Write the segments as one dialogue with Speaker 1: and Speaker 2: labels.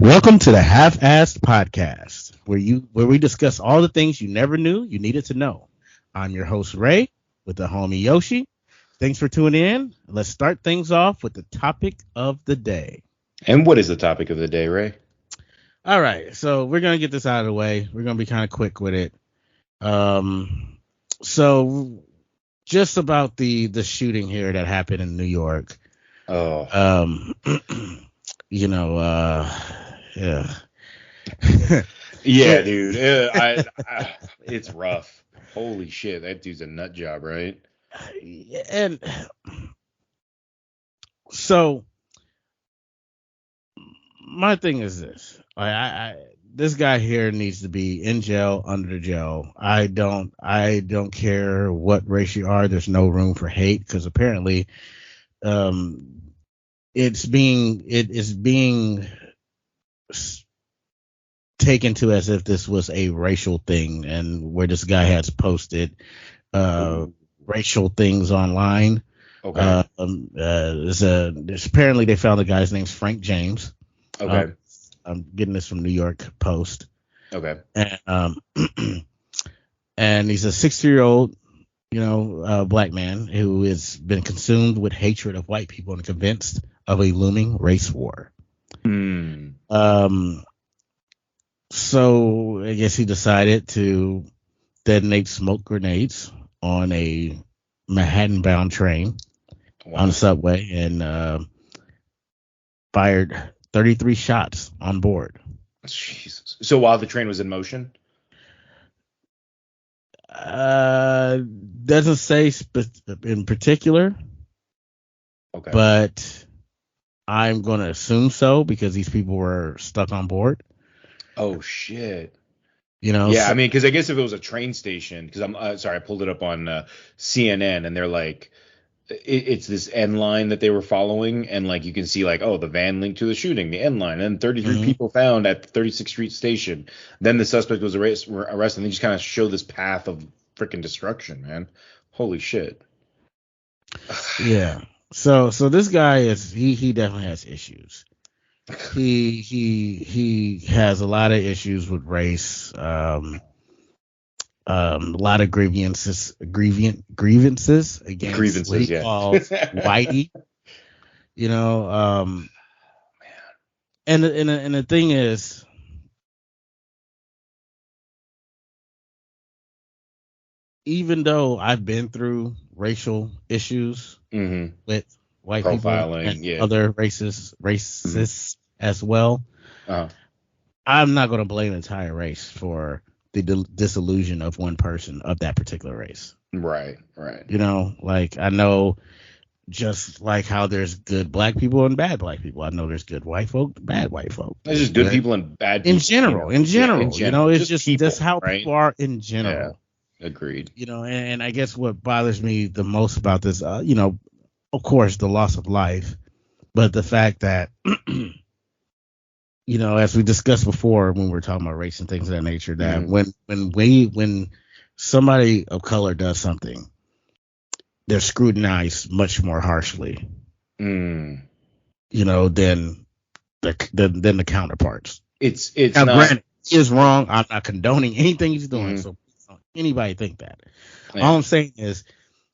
Speaker 1: Welcome to the Halfass'd podcast, where we discuss all the things you never knew you needed to know. I'm your host Ray with the homie Yoshi. Thanks for tuning in. Let's start things off with the topic of the day.
Speaker 2: And what is the topic of the day, Ray?
Speaker 1: All right, so we're gonna get this out of the way. We're gonna be kind of quick with it. So just about the shooting here that happened in New York.
Speaker 2: Oh.
Speaker 1: Yeah.
Speaker 2: Yeah, dude. It's rough. Holy shit, that dude's a nut job, right?
Speaker 1: And so my thing is this: this guy here needs to be in jail, under jail. I don't care what race you are. There's no room for hate because apparently, it is being taken to as if this was a racial thing, and where this guy has posted racial things online.
Speaker 2: Okay.
Speaker 1: Apparently they found the guy's name's Frank James.
Speaker 2: Okay.
Speaker 1: I'm getting this from New York Post.
Speaker 2: Okay.
Speaker 1: And and he's a 60-year-old, black man who has been consumed with hatred of white people and convinced of a looming race war. So I guess he decided to detonate smoke grenades on a Manhattan-bound train on the subway and fired 33 shots on board.
Speaker 2: Jesus. So while the train was in motion?
Speaker 1: Doesn't say in particular.
Speaker 2: Okay.
Speaker 1: But I'm going to assume so because these people were stuck on board.
Speaker 2: Oh, shit.
Speaker 1: Yeah,
Speaker 2: I mean, because I guess if it was a train station, because I pulled it up on CNN, and they're like, it's this end line that they were following, and like you can see like, oh, the van linked to the shooting, the end line, and 33 people found at the 36th Street station. Then the suspect was arrested, and they just kind of show this path of freaking destruction, man. Holy shit.
Speaker 1: Yeah. So this guy he definitely has issues. He has a lot of issues with race. A lot of grievances against what he calls whitey. And the thing is, even though I've been through racial issues with white
Speaker 2: profiling,
Speaker 1: people and other racists as well, I'm not going to blame an entire race for the disillusion of one person of that particular race.
Speaker 2: Right.
Speaker 1: Like I know, just like how there's good black people and bad black people, I know there's good white folk, bad white folk.
Speaker 2: There's just good people and bad people.
Speaker 1: In general, it's just
Speaker 2: people,
Speaker 1: that's how
Speaker 2: right?
Speaker 1: people are in general.
Speaker 2: Yeah, agreed.
Speaker 1: And I guess what bothers me the most about this, of course, the loss of life, but the fact that, as we discussed before when we were talking about race and things of that nature, that when somebody of color does something, they're scrutinized much more harshly, than the counterparts.
Speaker 2: It's
Speaker 1: now,
Speaker 2: not,
Speaker 1: granted, he is wrong. I'm not condoning anything he's doing. So don't anybody think that. Yeah. All I'm saying is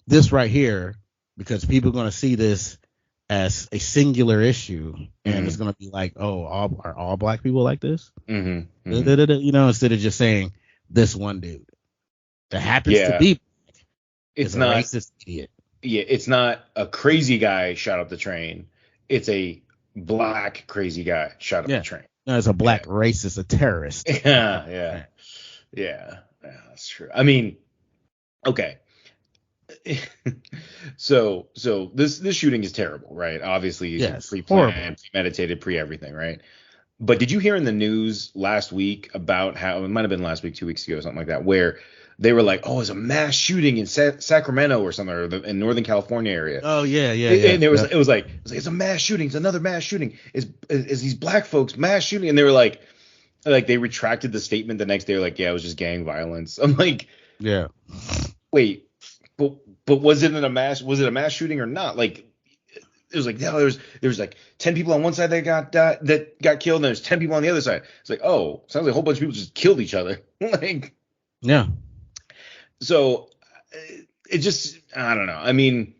Speaker 1: this right here, because people are going to see this as a singular issue, and it's going to be like, oh, are all black people like this? Instead of just saying this one dude that happens to be,
Speaker 2: it's not
Speaker 1: a racist idiot.
Speaker 2: Yeah, it's not a crazy guy shot up the train. It's a black crazy guy shot up the train.
Speaker 1: No, it's a black racist, a terrorist.
Speaker 2: Yeah, that's true. I mean, okay. So this shooting is terrible, right? Obviously,
Speaker 1: yes,
Speaker 2: pre-planned, premeditated, pre-everything, right? But did you hear in the news last week about how, it might have been last week, 2 weeks ago, something like that, where they were like, oh, it's a mass shooting in Sacramento or something, or in Northern California area.
Speaker 1: Oh, yeah.
Speaker 2: And it was like, it's a mass shooting. It's another mass shooting. Is these black folks mass shooting? And they were like they retracted the statement the next day. Like, yeah, it was just gang violence. I'm like,
Speaker 1: yeah.
Speaker 2: Wait, but was it a mass shooting or not? Like, it was like, no, there was like 10 people on one side that got killed, and there's 10 people on the other side. It's like, oh, sounds like a whole bunch of people just killed each other. Like,
Speaker 1: yeah.
Speaker 2: So it just, I don't know. I mean,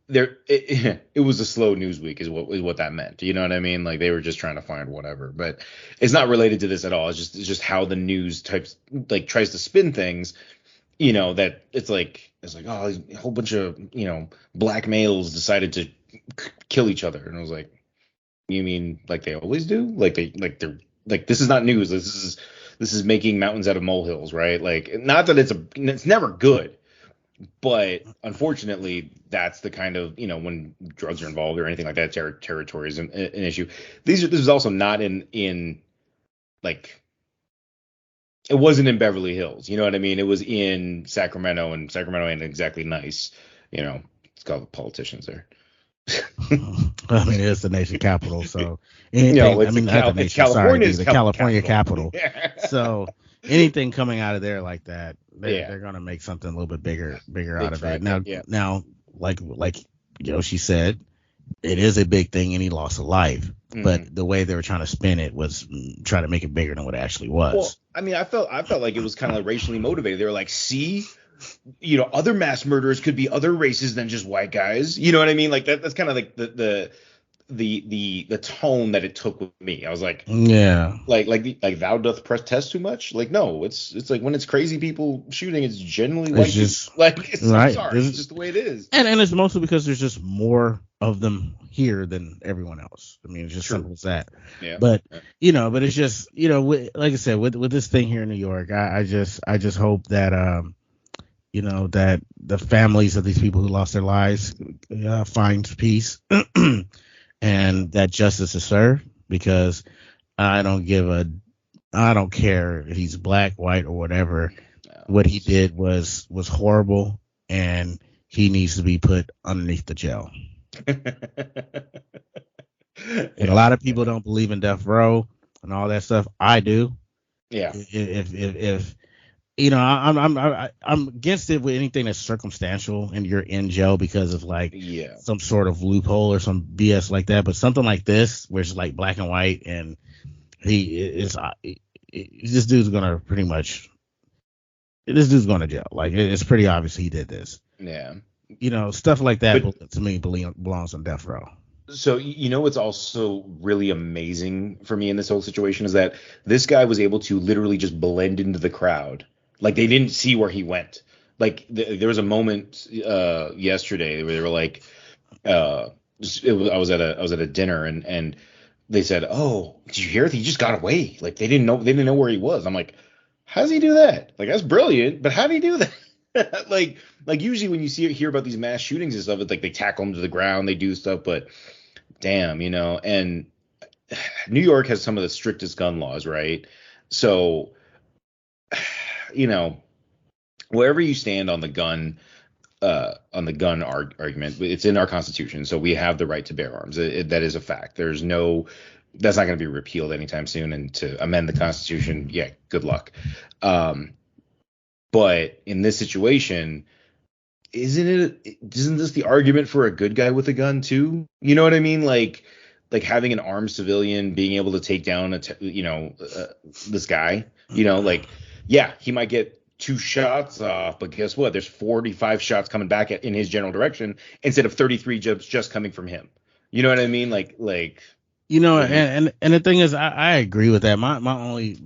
Speaker 2: it was a slow news week is what that meant. You know what I mean? Like, they were just trying to find whatever, but it's not related to this at all. It's just how the news tries to spin things. That it's like, oh, a whole bunch of black males decided to kill each other, and I was like, you mean like they always do? They're like, this is not news. This is making mountains out of molehills, right? Like, not that it's never good, but unfortunately, that's the kind of, when drugs are involved or anything like that, territory is an issue. This is also not in like, it wasn't in Beverly Hills, you know what I mean? It was in Sacramento, and Sacramento ain't exactly nice, It's called the politicians there.
Speaker 1: I mean, it's the nation capital, so anything.
Speaker 2: It's California's
Speaker 1: the California capital. So anything coming out of there like that, they're gonna make something a little bit bigger out of it. Now, like Yoshi said, it is a big thing, and he lost a life. Mm-hmm. But the way they were trying to spin it was trying to make it bigger than what it actually was.
Speaker 2: Well, I mean, I felt like it was kind of like racially motivated. They were like, see, other mass murderers could be other races than just white guys. You know what I mean? Like that's kind of like the tone that it took with me. I was like,
Speaker 1: yeah,
Speaker 2: like thou doth protest too much. Like, no, it's like when it's crazy people shooting, it's generally white people. Like, right. I'm sorry, it's just the way it is.
Speaker 1: And it's mostly because there's just more of them here than everyone else. I mean, it's just simple as that.
Speaker 2: Yeah.
Speaker 1: But but it's just like I said, with this thing here in New York, I just hope that that the families of these people who lost their lives find peace and that justice is served, because I don't care if he's black, white, or whatever. What he did was horrible, and he needs to be put underneath the jail. And a lot of people don't believe in death row and all that stuff. I do.
Speaker 2: Yeah.
Speaker 1: If I'm against it with anything that's circumstantial and you're in jail because of some sort of loophole or some BS like that. But something like this, where it's like black and white, and this dude's gonna to jail. Like, it's pretty obvious he did this.
Speaker 2: Yeah.
Speaker 1: Stuff like that, but, to me, belongs on death row.
Speaker 2: So, what's also really amazing for me in this whole situation is that this guy was able to literally just blend into the crowd. Like, they didn't see where he went. Like, there was a moment yesterday where they were like, I was at a dinner, and they said, "Oh, did you hear it? He just got away." Like, they didn't know where he was. I'm like, how does he do that? Like, that's brilliant, but how do you do that? like usually when you hear about these mass shootings and stuff, it's like they tackle them to the ground, they do stuff, but damn, and New York has some of the strictest gun laws, right? So, wherever you stand on the gun argument, it's in our Constitution, so we have the right to bear arms. That is a fact. That's not going to be repealed anytime soon, and to amend the Constitution, yeah, good luck. But in this situation, isn't this the argument for a good guy with a gun too? You know what I mean? Like having an armed civilian being able to take down this guy. Yeah, he might get 2 shots off, but guess what? There's 45 shots coming back in his general direction instead of 33 just coming from him. You know what I mean? And
Speaker 1: the thing is, I agree with that. My only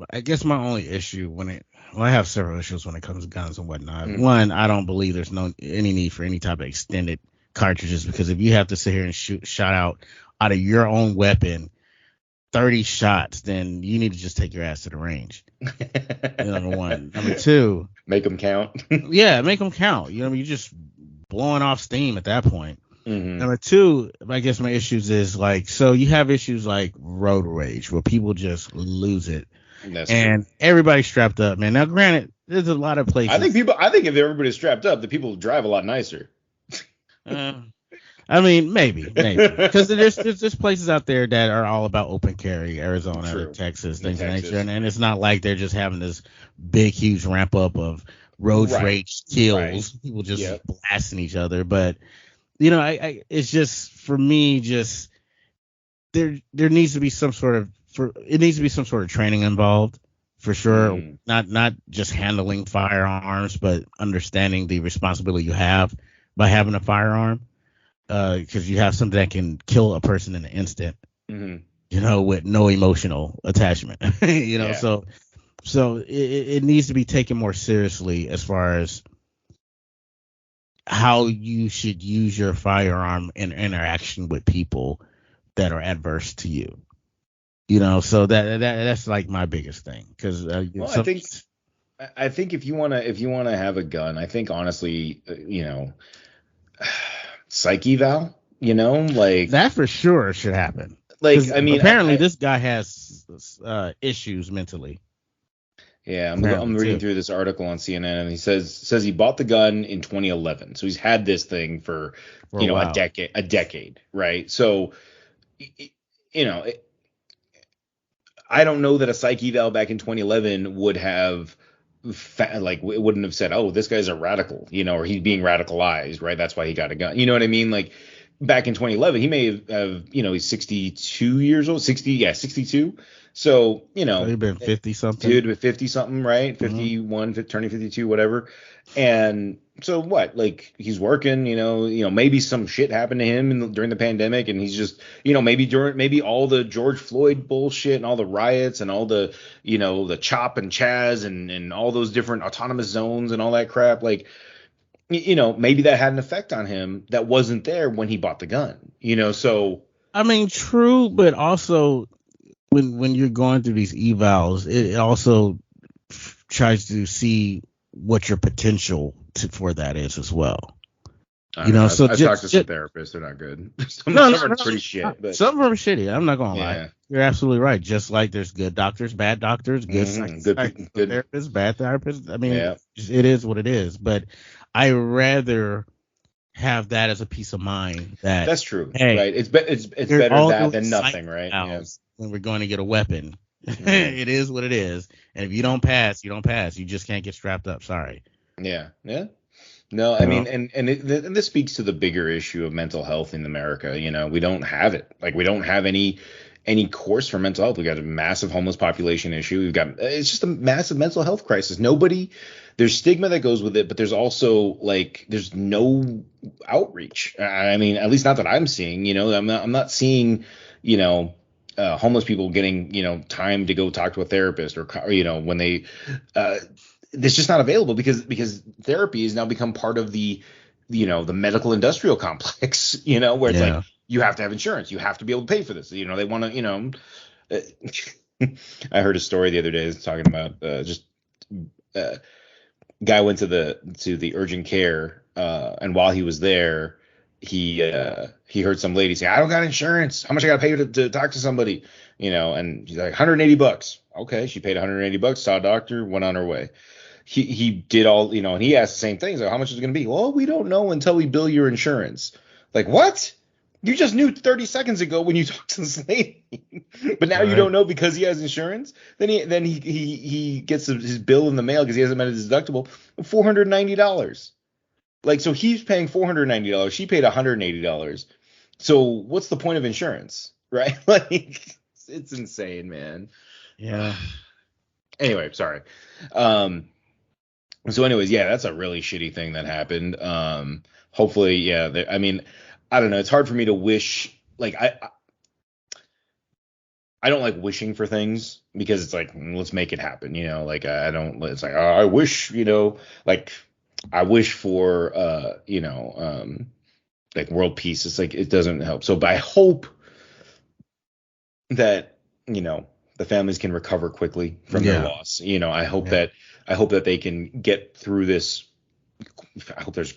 Speaker 1: issue I have several issues when it comes to guns and whatnot. Mm-hmm. One, I don't believe there's any need for any type of extended cartridges, because if you have to sit here and shot out of your own weapon 30 shots, then you need to just take your ass to the range. Number one. Number two,
Speaker 2: make them count.
Speaker 1: Yeah, make them count. You're just blowing off steam at that point.
Speaker 2: Mm-hmm.
Speaker 1: Number two, I guess my issues is so you have issues like road rage where people just lose it. And everybody's strapped up, man. Now, granted, there's a lot of places.
Speaker 2: I think if everybody's strapped up, the people drive a lot nicer.
Speaker 1: I mean, maybe, because there's places out there that are all about open carry, Arizona, or Texas, things of that nature, and it's not like they're just having this big, huge ramp up of road rage kills, people just blasting each other. But I it's just for me, just there needs to be some sort of training involved for sure. Not just handling firearms, but understanding the responsibility you have by having a firearm. Because you have something that can kill a person in an instant, with no emotional attachment, so it needs to be taken more seriously as far as how you should use your firearm in interaction with people that are adverse to you. So that's like my biggest thing. Because
Speaker 2: I think if you wanna have a gun, I think honestly, psych eval, like
Speaker 1: that for sure should happen.
Speaker 2: Like, I mean,
Speaker 1: apparently this guy has issues mentally.
Speaker 2: Yeah, I'm reading through this article on CNN, and he says he bought the gun in 2011, so he's had this thing for a decade, right? So, I don't know that a psych eval back in 2011 would have it wouldn't have said, oh, this guy's a radical, or he's being radicalized, right? That's why he got a gun. You know what I mean? Like back in 2011, he may have he's 62 years old, 62. So,
Speaker 1: he'd been 50 something.
Speaker 2: Dude, with 50 something, right? 51, turning 52, whatever. And so what? Like he's working, maybe some shit happened to him during the pandemic, and he's just, maybe all the George Floyd bullshit and all the riots and all the, the CHOP and Chaz and all those different autonomous zones and all that crap. Like, maybe that had an effect on him that wasn't there when he bought the gun, so.
Speaker 1: I mean, true, but also when you're going through these evals, it also tries to see what your potential for that is as well.
Speaker 2: I've talked to some therapists; they're not good. Some are pretty shit. But some
Speaker 1: of them are shitty. I'm not gonna lie. You're absolutely right. Just like there's good doctors, bad doctors, good therapists, bad therapists. I mean, it is what it is. But I rather have that as a peace of mind. That's
Speaker 2: true. Hey, right? It's better that than nothing, right? Yeah.
Speaker 1: When we're going to get a weapon, it is what it is. And if you don't pass, you don't pass. You just can't get strapped up. Sorry.
Speaker 2: Yeah. No, I mean, and this speaks to the bigger issue of mental health in America. We don't have it. Like we don't have any course for mental health. We got a massive homeless population issue. It's just a massive mental health crisis. There's stigma that goes with it, but there's also there's no outreach. I mean, at least not that I'm seeing. I'm not seeing homeless people getting time to go talk to a therapist or when they it's just not available because therapy has now become part of the the medical industrial complex, where it's like you have to have insurance, you have to be able to pay for this, they want to I heard a story the other day talking about guy went to the urgent care and while he was there he heard some lady say, I don't got insurance, how much I gotta pay to talk to somebody, and she's like $180. Okay, she paid $180, saw a doctor, went on her way. He did all, and he asked the same thing. So how much is it going to be? Well, we don't know until we bill your insurance. Like, what? You just knew 30 seconds ago when you talked to this lady, but now you don't know because he has insurance. Then he gets his bill in the mail because he hasn't met his deductible, $490. Like, so he's paying $490. She paid $180. So what's the point of insurance, right? Like, it's insane, man.
Speaker 1: Yeah.
Speaker 2: Anyway, sorry. So anyways, that's a really shitty thing that happened. Hopefully, I mean, I don't know. It's hard for me to wish, I don't like wishing for things because it's like, let's make it happen. I don't, it's like, I wish, I wish for, world peace. It's like, it doesn't help. So, but I hope that, the families can recover quickly from their loss. I hope that they can get through this. I hope there's,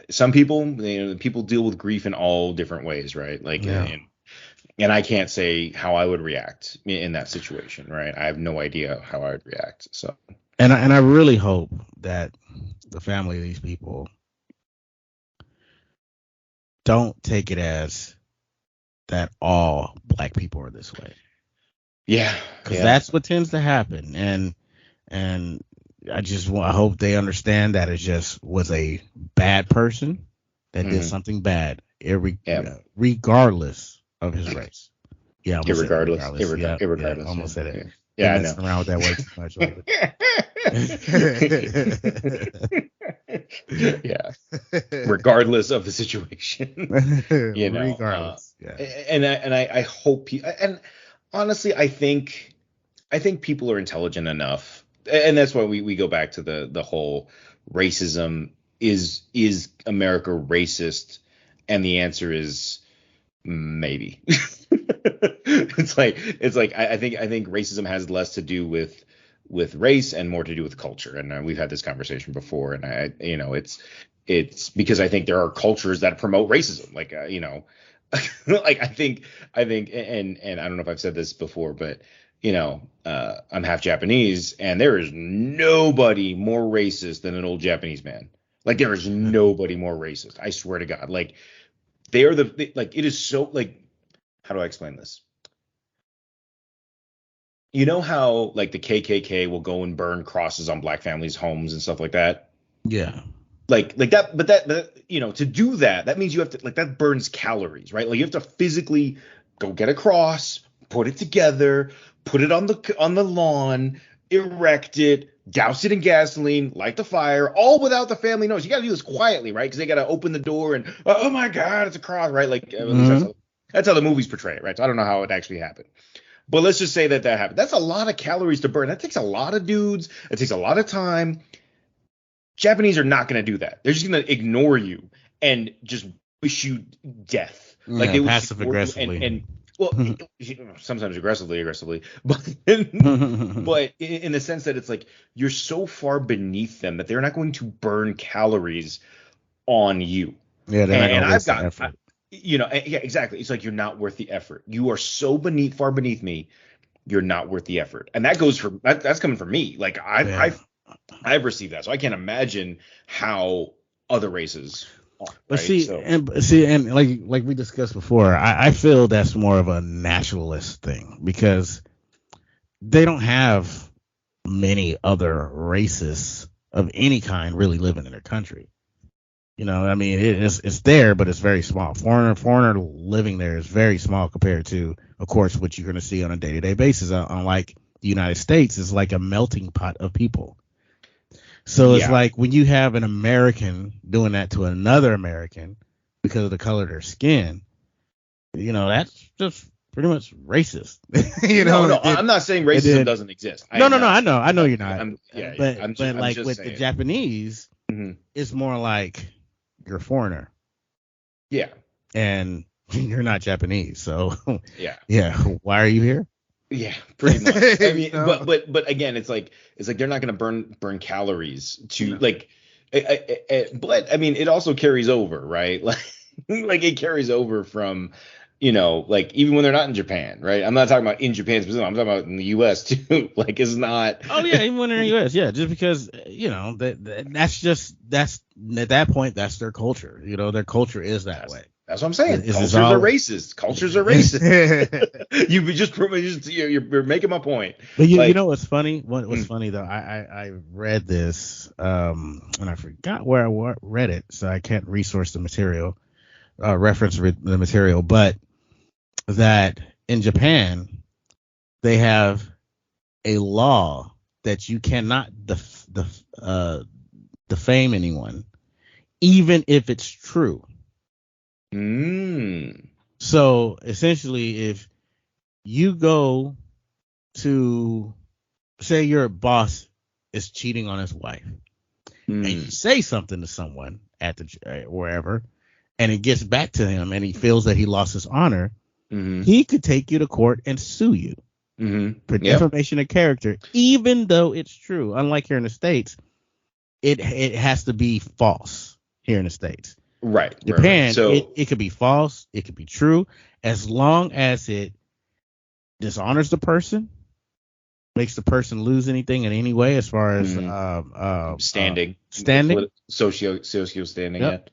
Speaker 2: some people, people deal with grief in all different ways, right? And I can't say how I would react in that situation, right? I have no idea how I would react. So,
Speaker 1: and I really hope that the family of these people don't take it as that all black people are this way.
Speaker 2: Yeah,
Speaker 1: because that's what tends to happen, and I hope they understand that it just was a bad person that did something bad,
Speaker 2: Yeah.
Speaker 1: regardless of his race. Yeah, almost said
Speaker 2: Irregardless.
Speaker 1: regardless. Yeah,
Speaker 2: Irregardless.
Speaker 1: almost said it.
Speaker 2: Yeah.
Speaker 1: Been
Speaker 2: Yeah, I
Speaker 1: messing around with that word too much lately.
Speaker 2: Yeah. Regardless of the situation,
Speaker 1: Regardless. Yeah.
Speaker 2: and I hope and honestly, I think people are intelligent enough, and that's why we go back to the whole racism. Is America racist? And the answer is maybe. It's like I think racism has less to do with race and more to do with culture. And we've had this conversation before. And it's because I think there are cultures that promote racism. Like like I think and I don't know if I've said this before, but I'm half Japanese, and there is nobody more racist than an old Japanese man. Like there is nobody more racist. I swear to God. Like they are like it is so like, how do I explain this? You know how like the KKK will go and burn crosses on black families' homes and stuff like that?
Speaker 1: Yeah.
Speaker 2: Like that, but to do that means you have to, like, that burns calories, right? Like you have to physically go get a cross, put it together, put it on the lawn, erect it, douse it in gasoline, light the fire, all without the family knows. You got to do this quietly, right? Because they got to open the door and, oh my God, it's a cross, right? Like at least that's how the movies portray it, right? So I don't know how it actually happened. But let's just say that happened. That's a lot of calories to burn. That takes a lot of dudes. It takes a lot of time. Japanese are not going to do that. They're just going to ignore you and just wish you death. Like they would
Speaker 1: passive aggressively.
Speaker 2: And well, sometimes aggressively, but in the sense that it's like you're so far beneath them that they're not going to burn calories on you.
Speaker 1: Yeah, they're not going to waste the effort.
Speaker 2: Yeah, exactly. It's like you're not worth the effort. You are so far beneath me. You're not worth the effort, and that goes for that's coming from me. Like I've received that, so I can't imagine how other races are.
Speaker 1: But
Speaker 2: right?
Speaker 1: and like we discussed before, I feel that's more of a nationalist thing because they don't have many other races of any kind really living in their country. I mean, it's there, but it's very small. Foreigner living there is very small compared to, of course, what you're going to see on a day-to-day basis. Unlike the United States, it's like a melting pot of people. So it's like when you have an American doing that to another American because of the color of their skin, that's just pretty much racist.
Speaker 2: No, I'm not saying racism doesn't exist.
Speaker 1: No, I know you're not. But like with
Speaker 2: saying.
Speaker 1: The Japanese, it's more like you're a foreigner.
Speaker 2: Yeah.
Speaker 1: And you're not Japanese, so
Speaker 2: yeah.
Speaker 1: Why are you here?
Speaker 2: Yeah, pretty much. I mean, but again, it's like they're not going to burn calories to like, but I mean, it also carries over, right? Like it carries over from, like even when they're not in Japan, right? I'm not talking about in Japan specifically. I'm talking about in the U.S. too. Like it's not.
Speaker 1: Oh yeah, even when they're in the U.S. Yeah, just because that's at that point that's their culture. Their culture is that way.
Speaker 2: That's what I'm saying. Cultures are racist. Cultures are racist. You're making my point.
Speaker 1: But you know what's funny? What's funny though? I read this and I forgot where I read it, so I can't reference the material. But that in Japan they have a law that you cannot defame anyone, even if it's true. So essentially, if you go to say your boss is cheating on his wife, and you say something to someone at the wherever, and it gets back to him, and he feels that he lost his honor, he could take you to court and sue you for defamation of character, even though it's true. Unlike here in the States, it has to be false here in the States.
Speaker 2: Right.
Speaker 1: Japan,
Speaker 2: right. So
Speaker 1: it could be false, it could be true, as long as it dishonors the person, makes the person lose anything in any way as far as
Speaker 2: standing, socio standing.
Speaker 1: Yep.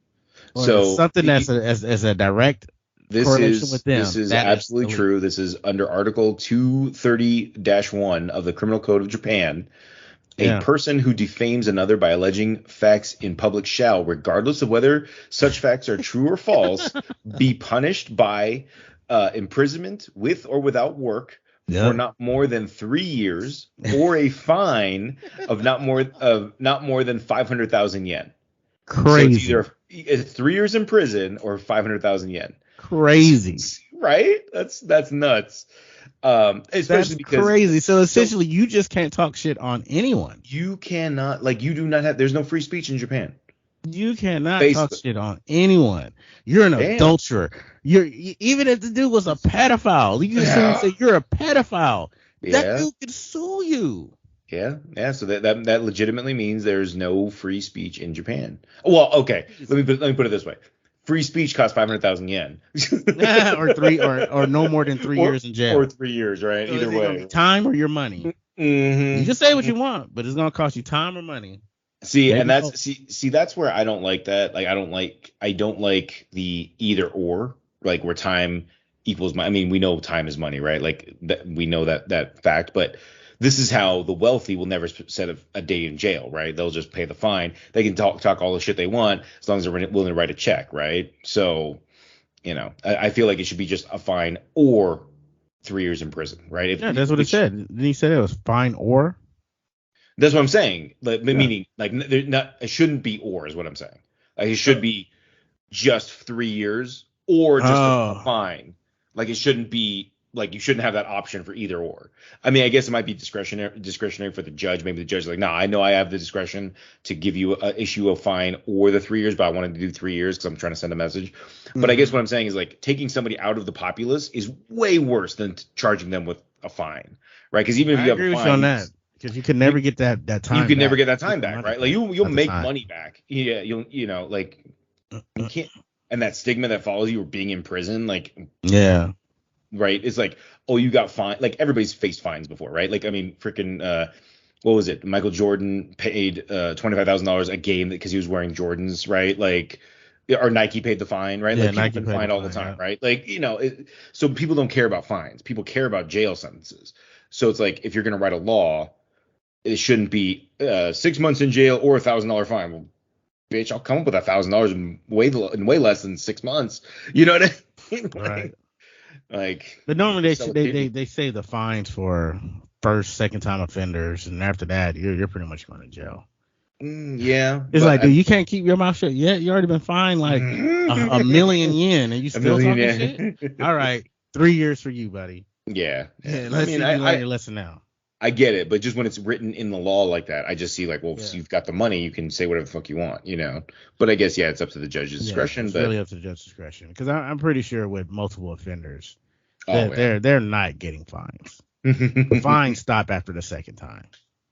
Speaker 1: So something that's as a direct correlation with them.
Speaker 2: This is absolutely true. This is under Article 230-1 of the Criminal Code of Japan. A person who defames another by alleging facts in public shall, regardless of whether such facts are true or false, be punished by imprisonment with or without work for not more than 3 years, or a fine of not more than 500,000 yen.
Speaker 1: Crazy.
Speaker 2: So it's 3 years in prison or 500,000 yen.
Speaker 1: Crazy.
Speaker 2: Right? That's nuts. Especially
Speaker 1: That's
Speaker 2: because
Speaker 1: crazy. So essentially, you just can't talk shit on anyone.
Speaker 2: You cannot, you do not have. There's no free speech in Japan.
Speaker 1: You cannot talk shit on anyone. You're an adulterer. Even if the dude was a pedophile, you can say you're a pedophile. Yeah. That dude could sue you.
Speaker 2: Yeah. So that legitimately means there's no free speech in Japan. Well, okay. Let me put it this way. Free speech costs 500,000 yen.
Speaker 1: or no more than 3 years in jail.
Speaker 2: Or 3 years, right? So either way.
Speaker 1: Time or your money.
Speaker 2: Mm-hmm.
Speaker 1: You just say what you want, but it's gonna cost you time or money.
Speaker 2: That's where I don't like that. I don't like the either or, where time equals money. I mean, we know time is money, right? We know that fact, but this is how the wealthy will never set a day in jail, right? They'll just pay the fine. They can talk all the shit they want as long as they're willing to write a check, right? So, I feel like it should be just a fine or 3 years in prison, right?
Speaker 1: That's what it said. Didn't he say it was fine or?
Speaker 2: That's what I'm saying. Meaning, it shouldn't be or is what I'm saying. It should be just 3 years or just a fine. It shouldn't be. You shouldn't have that option for either or. I mean, I guess it might be discretionary for the judge. Maybe the judge is like, no, I know I have the discretion to give you issue a fine or the 3 years, but I wanted to do 3 years because I'm trying to send a message. Mm-hmm. But I guess what I'm saying is taking somebody out of the populace is way worse than charging them with a fine, right? Because even if you have a fine,
Speaker 1: on that, because you can never get that time.
Speaker 2: You can never get that time back, right? You'll make money back. Yeah, you can't. And that stigma that follows you or being in prison,
Speaker 1: yeah.
Speaker 2: Right, it's you got fined. Everybody's faced fines before, right? Freaking what was it? Michael Jordan paid $25,000 a game because he was wearing Jordans, right? Or Nike paid the fine, right?
Speaker 1: Yeah, Nike
Speaker 2: paid the fine all the time, yeah. Right? So people don't care about fines. People care about jail sentences. So it's if you're gonna write a law, it shouldn't be 6 months in jail or $1,000 fine. Well, bitch, I'll come up with $1,000 in way less than 6 months. You know what I mean?
Speaker 1: Right. But normally they say the fines for first, second time offenders, and after that you're pretty much going to jail.
Speaker 2: Yeah,
Speaker 1: it's dude, you can't keep your mouth shut. Yeah, you already been fined a million yen, and you still talking shit. All right, 3 years for you, buddy.
Speaker 2: Yeah.
Speaker 1: Let's see you learn your lesson now.
Speaker 2: I get it, but just when it's written in the law like that, I just see if you've got the money, you can say whatever the fuck you want, But I guess it's up to the judge's discretion.
Speaker 1: It's really up to the judge's discretion, because I'm pretty sure with multiple offenders, they're not getting fines. The fines stop after the second time.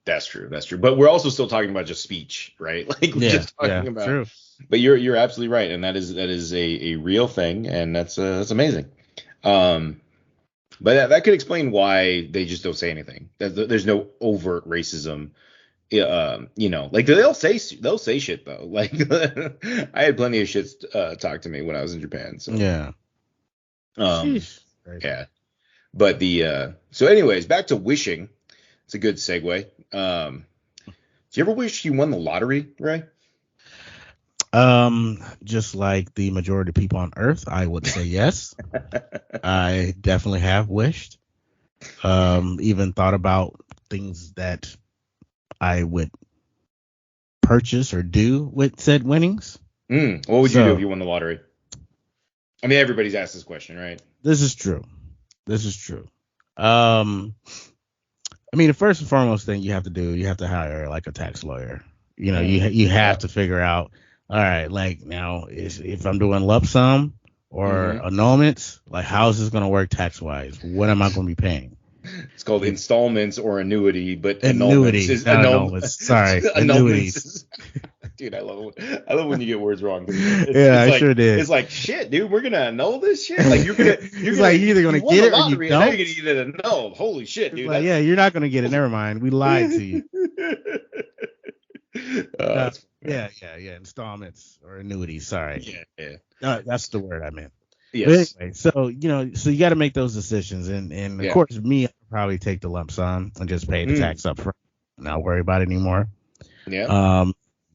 Speaker 2: That's true. But we're also still talking about just speach, right? We're just talking about.
Speaker 1: True.
Speaker 2: But you're absolutely right, and that is a real thing, and that's amazing. But that could explain why they just don't say anything. There's no overt racism. They'll say shit though. I had plenty of shit talk to me when I was in Japan. So
Speaker 1: yeah.
Speaker 2: Yeah. But so anyways, back to wishing. It's a good segue. Do you ever wish you won the lottery, Ray?
Speaker 1: Just like the majority of people on Earth, I would say yes. I definitely have wished. Even thought about things that I would purchase or do with said winnings.
Speaker 2: What would you do if you won the lottery? I mean, everybody's asked this question, right?
Speaker 1: This is true. I mean, the first and foremost thing you have to do, you have to hire a tax lawyer. You have to figure out, all right, now if I'm doing lump sum or annulments, how is this going to work tax wise? What am I going to be paying?
Speaker 2: It's called installments or annuity, but
Speaker 1: annuities. Annulments. Sorry, annuities.
Speaker 2: Dude, I love when you get words wrong.
Speaker 1: I sure did.
Speaker 2: It's shit, dude. We're gonna annul this shit. You're
Speaker 1: either gonna get it or you don't.
Speaker 2: Now you're gonna get it annulled. Holy shit, dude.
Speaker 1: You're not gonna get it. Never mind. We lied to you. Installments or annuities. Sorry.
Speaker 2: Yeah.
Speaker 1: That's the word I meant.
Speaker 2: Yes.
Speaker 1: But anyway, so you got to make those decisions, and of course, me, I'd probably take the lump sum and just pay the tax up front. not worry about it anymore.
Speaker 2: Yeah.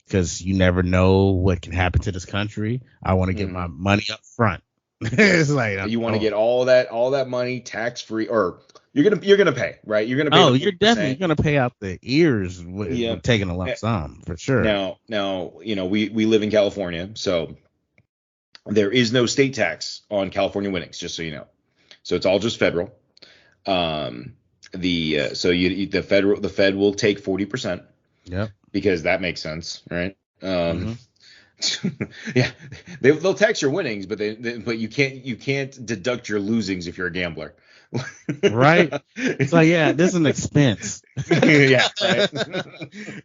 Speaker 1: Because you never know what can happen to this country. I want to get my money up front. It's like
Speaker 2: you want to get all that money tax free, or you're gonna pay, right? You're gonna pay the
Speaker 1: you're
Speaker 2: 4%.
Speaker 1: definitely gonna pay out the ears with taking a lump sum for sure.
Speaker 2: Now, we live in California, so there is no state tax on California winnings, just so you know. So it's all just federal. The Fed will take 40%.
Speaker 1: Yep.
Speaker 2: Because that makes sense, right?
Speaker 1: Mm-hmm.
Speaker 2: Yeah, they'll tax your winnings, but but you can't deduct your losings if you're a gambler.
Speaker 1: Right? It's like, yeah, this is an expense.
Speaker 2: Yeah, right.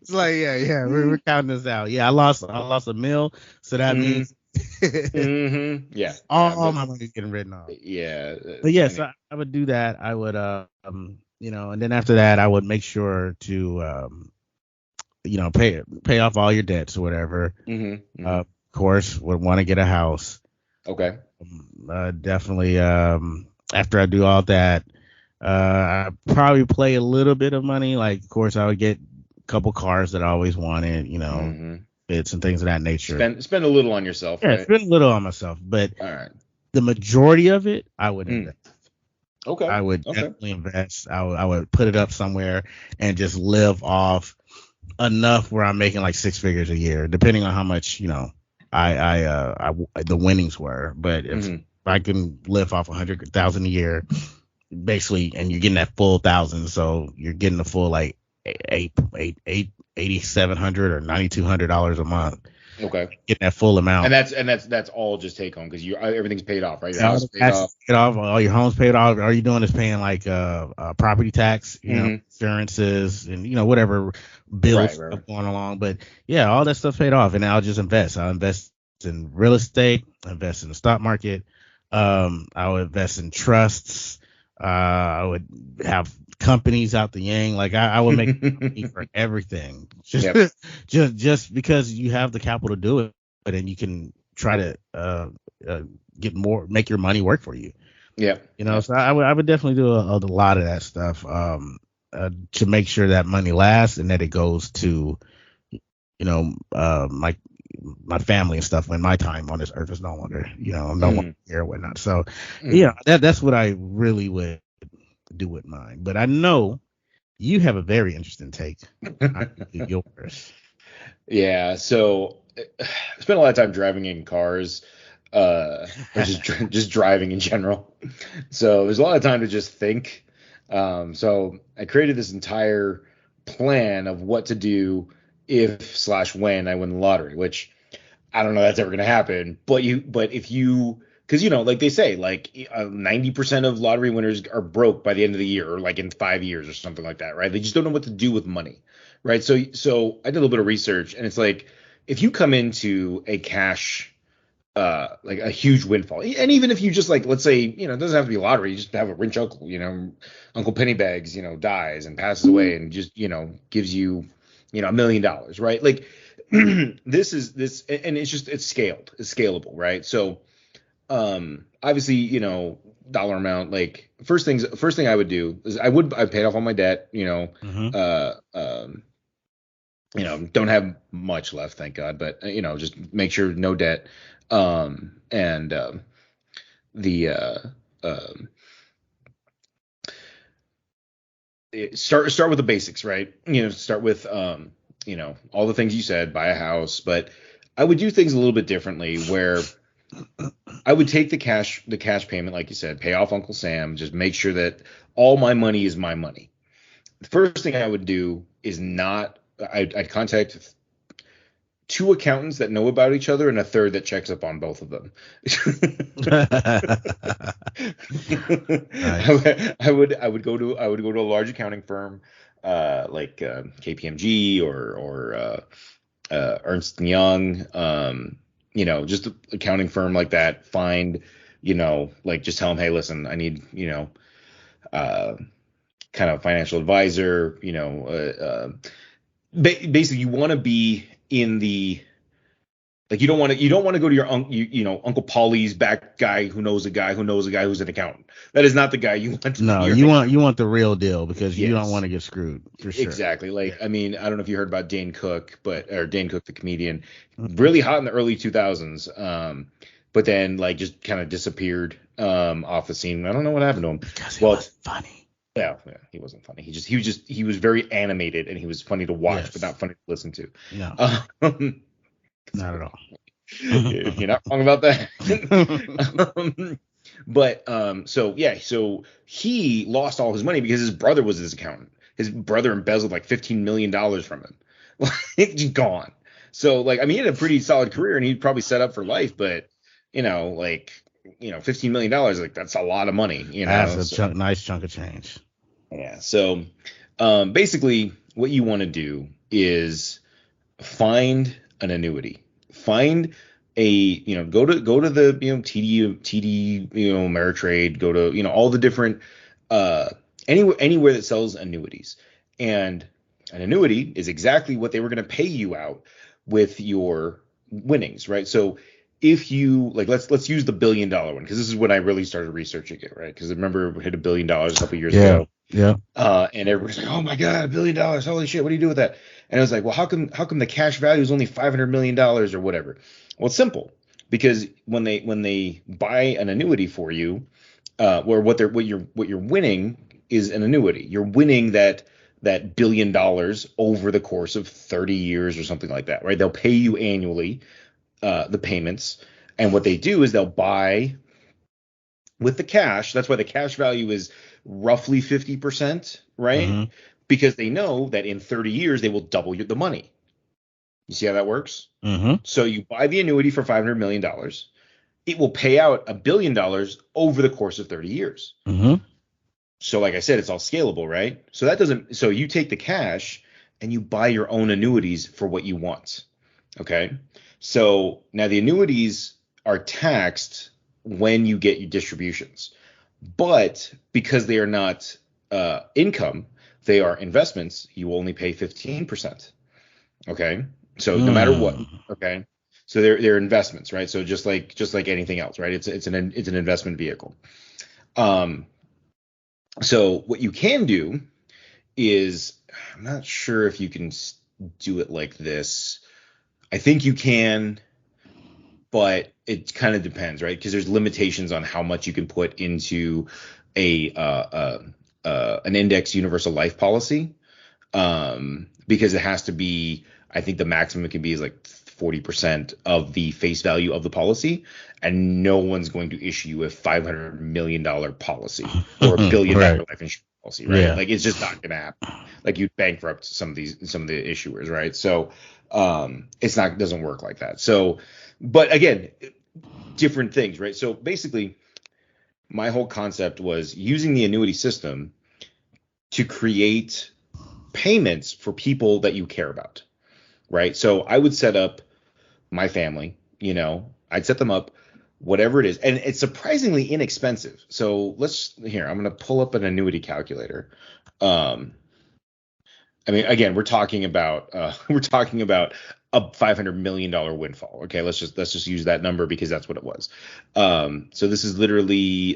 Speaker 1: It's like, yeah, we're counting this out. Yeah, I lost a meal, so that means
Speaker 2: yeah,
Speaker 1: all my money's getting written off.
Speaker 2: Yeah,
Speaker 1: but yes, I would do that. I would, and then after that, I would make sure to, pay off all your debts or whatever. Of course, would want to get a house.
Speaker 2: Okay.
Speaker 1: Definitely. After I do all that, I probably play a little bit of money. Like, of course, I would get a couple cars that I always wanted. Bits and things of that nature.
Speaker 2: Spend a little on yourself.
Speaker 1: Yeah,
Speaker 2: right?
Speaker 1: Spend a little on myself, but
Speaker 2: all right.
Speaker 1: The majority of it, I would invest.
Speaker 2: Okay.
Speaker 1: I would definitely invest. I would put it up somewhere and just live off enough where I'm making like 6 figures a year, depending on how much the winnings were. But if I can live off 100,000 a year, basically, and you're getting that full 1,000, so you're getting the full like $8,700 or $9,200 a month.
Speaker 2: Okay.
Speaker 1: Getting that full amount.
Speaker 2: And that's all just take home because everything's paid off, right? Your house is paid
Speaker 1: off. All your home's paid off. All you're doing is paying like property tax, insurances, and whatever bills going along. But yeah, all that stuff paid off, and I'll just invest. I'll invest in real estate. Invest in the stock market. I would invest in trusts. I would have companies out the yang. Like I would make money for everything. Just because you have the capital to do it, and you can try to get more, make your money work for you.
Speaker 2: Yeah.
Speaker 1: So I would definitely do a lot of that stuff to make sure that money lasts and that it goes to my family and stuff when my time on this earth is no longer no one here or whatnot. So that's what I really would do with mine. But I know you have a very interesting take on yours.
Speaker 2: Yeah, so I spent a lot of time driving in cars, or just driving in general. So there's a lot of time to just think. So I created this entire plan of what to do if/when I win the lottery, which I don't know that's ever going to happen. But if you, because like they say, like 90% of lottery winners are broke by the end of the year, or like in 5 years or something like that, right? They just don't know what to do with money, right? So I did a little bit of research, and it's like if you come into a cash, like a huge windfall, and even if you just like, let's say, it doesn't have to be lottery, you just have a rich uncle, Uncle Pennybags, dies and passes away and just, gives you, $1 million, right? Like this, and it's scalable, right? So, obviously, dollar amount, like first thing I would do is I paid off all my debt, don't have much left, thank God, but just make sure no debt. Start with the basics, right? Start with all the things you said, buy a house, but I would do things a little bit differently where I would take the cash payment, like you said, pay off Uncle Sam, just make sure that all my money is my money. The first thing I would do is I'd contact 2 accountants that know about each other and a third that checks up on both of them. Nice. I would go to a large accounting firm, like KPMG or Ernst & Young, just an accounting firm like that. Find, like just tell them, hey, listen, I need, kind of financial advisor, basically you want to be in the Like you don't want to go to your Uncle Paulie's back guy who knows a guy who knows a guy who's an accountant. That is not the guy you want to
Speaker 1: No,
Speaker 2: be your
Speaker 1: you want the real deal because you don't want to get screwed for sure.
Speaker 2: Exactly. Like, I mean, I don't know if you heard about Dane Cook, or Dane Cook, the comedian, really hot in the early 2000s. But then like just kind of disappeared off the scene. I don't know what happened to him.
Speaker 1: Because he wasn't funny.
Speaker 2: Yeah, he wasn't funny. He was very animated and he was funny to watch, but not funny to listen to.
Speaker 1: No. Not at all.
Speaker 2: You're not wrong about that. So he lost all his money because his brother was his accountant. His brother embezzled like $15 million from him. Like, gone. So like, I mean, he had a pretty solid career and he'd probably set up for life, but $15 million, like that's a lot of money.
Speaker 1: That's a nice chunk of change.
Speaker 2: Yeah. So basically what you want to do is find an annuity. Find go to the TD Ameritrade, go to all the different anywhere that sells annuities. And an annuity is exactly what they were going to pay you out with your winnings, right? So if you like, let's use the $1 billion one because this is when I really started researching it, right? Because I remember we hit $1 billion a couple years ago.
Speaker 1: Yeah.
Speaker 2: And everybody's like, oh my God, $1 billion. Holy shit. What do you do with that? And I was like, well, how come the cash value is only $500 million or whatever? Well, it's simple because when they buy an annuity for you, or what you're winning is an annuity. You're winning that $1 billion over the course of 30 years or something like that, right? They'll pay you annually, the payments. And what they do is they'll buy with the cash. That's why the cash value is roughly 50%, right? Mm-hmm. Because they know that in 30 years they will double the money. You see how that works?
Speaker 1: Mm-hmm.
Speaker 2: So you buy the annuity for $500 million. It will pay out $1 billion over the course of 30 years.
Speaker 1: Mm-hmm.
Speaker 2: So like I said, it's all scalable, right? So you take the cash and you buy your own annuities for what you want. Okay. So now the annuities are taxed when you get your distributions, but because they are not income, they are investments, you only pay 15%. Okay. So no matter what. Okay. So they're investments, right? So just like anything else, right? It's an investment vehicle. So what you can do is, I'm not sure if you can do it like this. I think you can, but it kind of depends, right? Because there's limitations on how much you can put into an index universal life policy, because it has to be, I think the maximum it can be is like 40% of the face value of the policy, and no one's going to issue you a $500 million policy or $1 billion life insurance policy, right? Yeah. Like it's just not going to happen. Like you'd bankrupt some of the issuers, right? So it doesn't work like that. So, but again, different things, right? So basically, my whole concept was using the annuity system to create payments for people that you care about, right? So I would set up my family, I'd set them up, whatever it is, and it's surprisingly inexpensive. So I'm going to pull up an annuity calculator. I mean, again, we're talking about a $500 million windfall. Okay, let's just use that number because that's what it was. So this is literally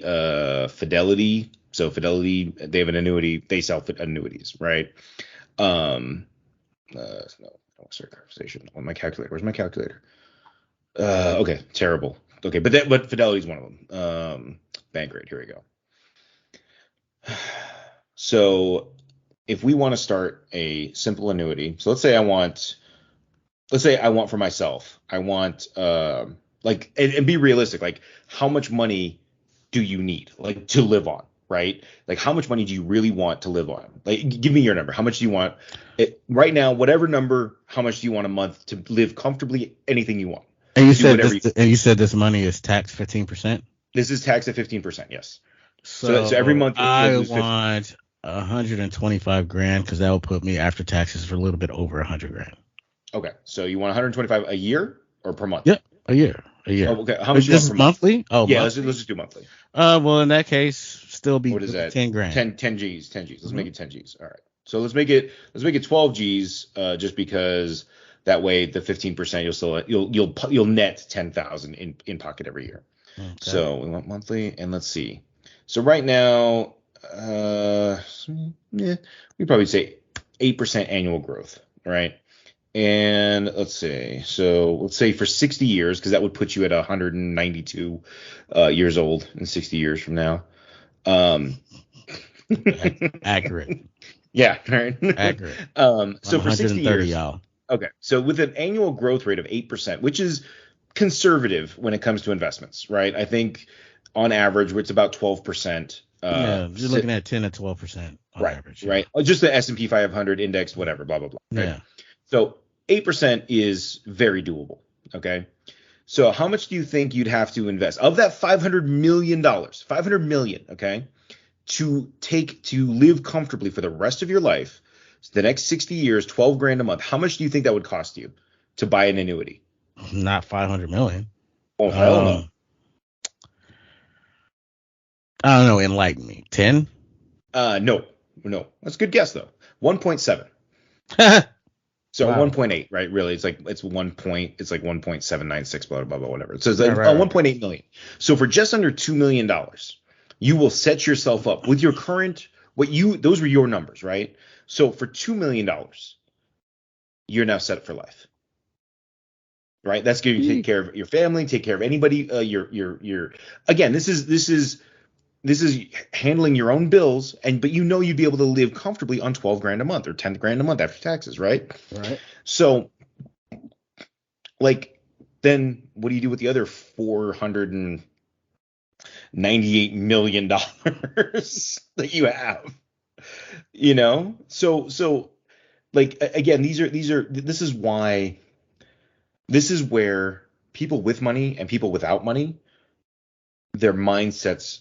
Speaker 2: Fidelity. So Fidelity, they have an annuity. They sell annuities, right? No, start conversation on my calculator. Where's my calculator? Okay, terrible. Okay, but Fidelity's one of them. Bank rate. Here we go. So if we want to start a simple annuity, so let's say I want for myself, I want and be realistic, like how much money do you need like to live on, right? Like how much money do you really want to live on? Like give me your number. How much do you want right now? Whatever number, how much do you want a month to live comfortably? Anything you want.
Speaker 1: And you said this money is taxed 15%?
Speaker 2: This is taxed at 15%, yes. So every month
Speaker 1: I want 125 grand because that will put me after taxes for a little bit over 100 grand.
Speaker 2: Okay, so you want 125 a year or per month?
Speaker 1: Yep, a year.
Speaker 2: Oh, okay, how much
Speaker 1: do you want per monthly? Month?
Speaker 2: Oh, yeah, monthly? Let's just do monthly.
Speaker 1: Well, in that case, still be
Speaker 2: what is that?
Speaker 1: 10 grand.
Speaker 2: 10 G's. Let's make it 10 G's. All right. So let's make it 12 G's, just because That way, the 15% you'll net 10,000 in pocket every year. Okay. So we want monthly, and let's see. So right now, we probably say 8% annual growth, right? And let's say for 60 years, because that would put you at 192 years old in 60 years from now.
Speaker 1: Accurate.
Speaker 2: Yeah, right.
Speaker 1: Accurate.
Speaker 2: So for 60 years,
Speaker 1: y'all.
Speaker 2: Okay, so with an annual growth rate of 8%, which is conservative when it comes to investments, right? I think on average, it's about 12%.
Speaker 1: You're looking at 10 to 12% on average.
Speaker 2: Right. Just the S&P 500 index, whatever, blah, blah, blah. Right? Yeah. So 8% is very doable. Okay. So how much do you think you'd have to invest of that $500 million, $500 million, okay, to live comfortably for the rest of your life, the next 60 years, 12 grand a month? How much do you think that would cost you to buy an annuity?
Speaker 1: Not 500 million.
Speaker 2: Oh, hell no.
Speaker 1: I don't know. Enlighten me. 10?
Speaker 2: No. That's a good guess though. 1.7. So wow. 1.8, right? Really, it's like 1.796, blah blah blah, whatever. So it's like 1.8 million. So for just under $2 million, you will set yourself up with your current those were your numbers, right? So for $2 million, you're now set for life. Right? That's going to take care of your family, take care of anybody. Your again, this is handling your own bills, but you'd be able to live comfortably on 12 grand a month or 10 grand a month after taxes, right?
Speaker 1: Right.
Speaker 2: So, then what do you do with the other $498 million that you have? So again, this is where people with money and people without money, their mindsets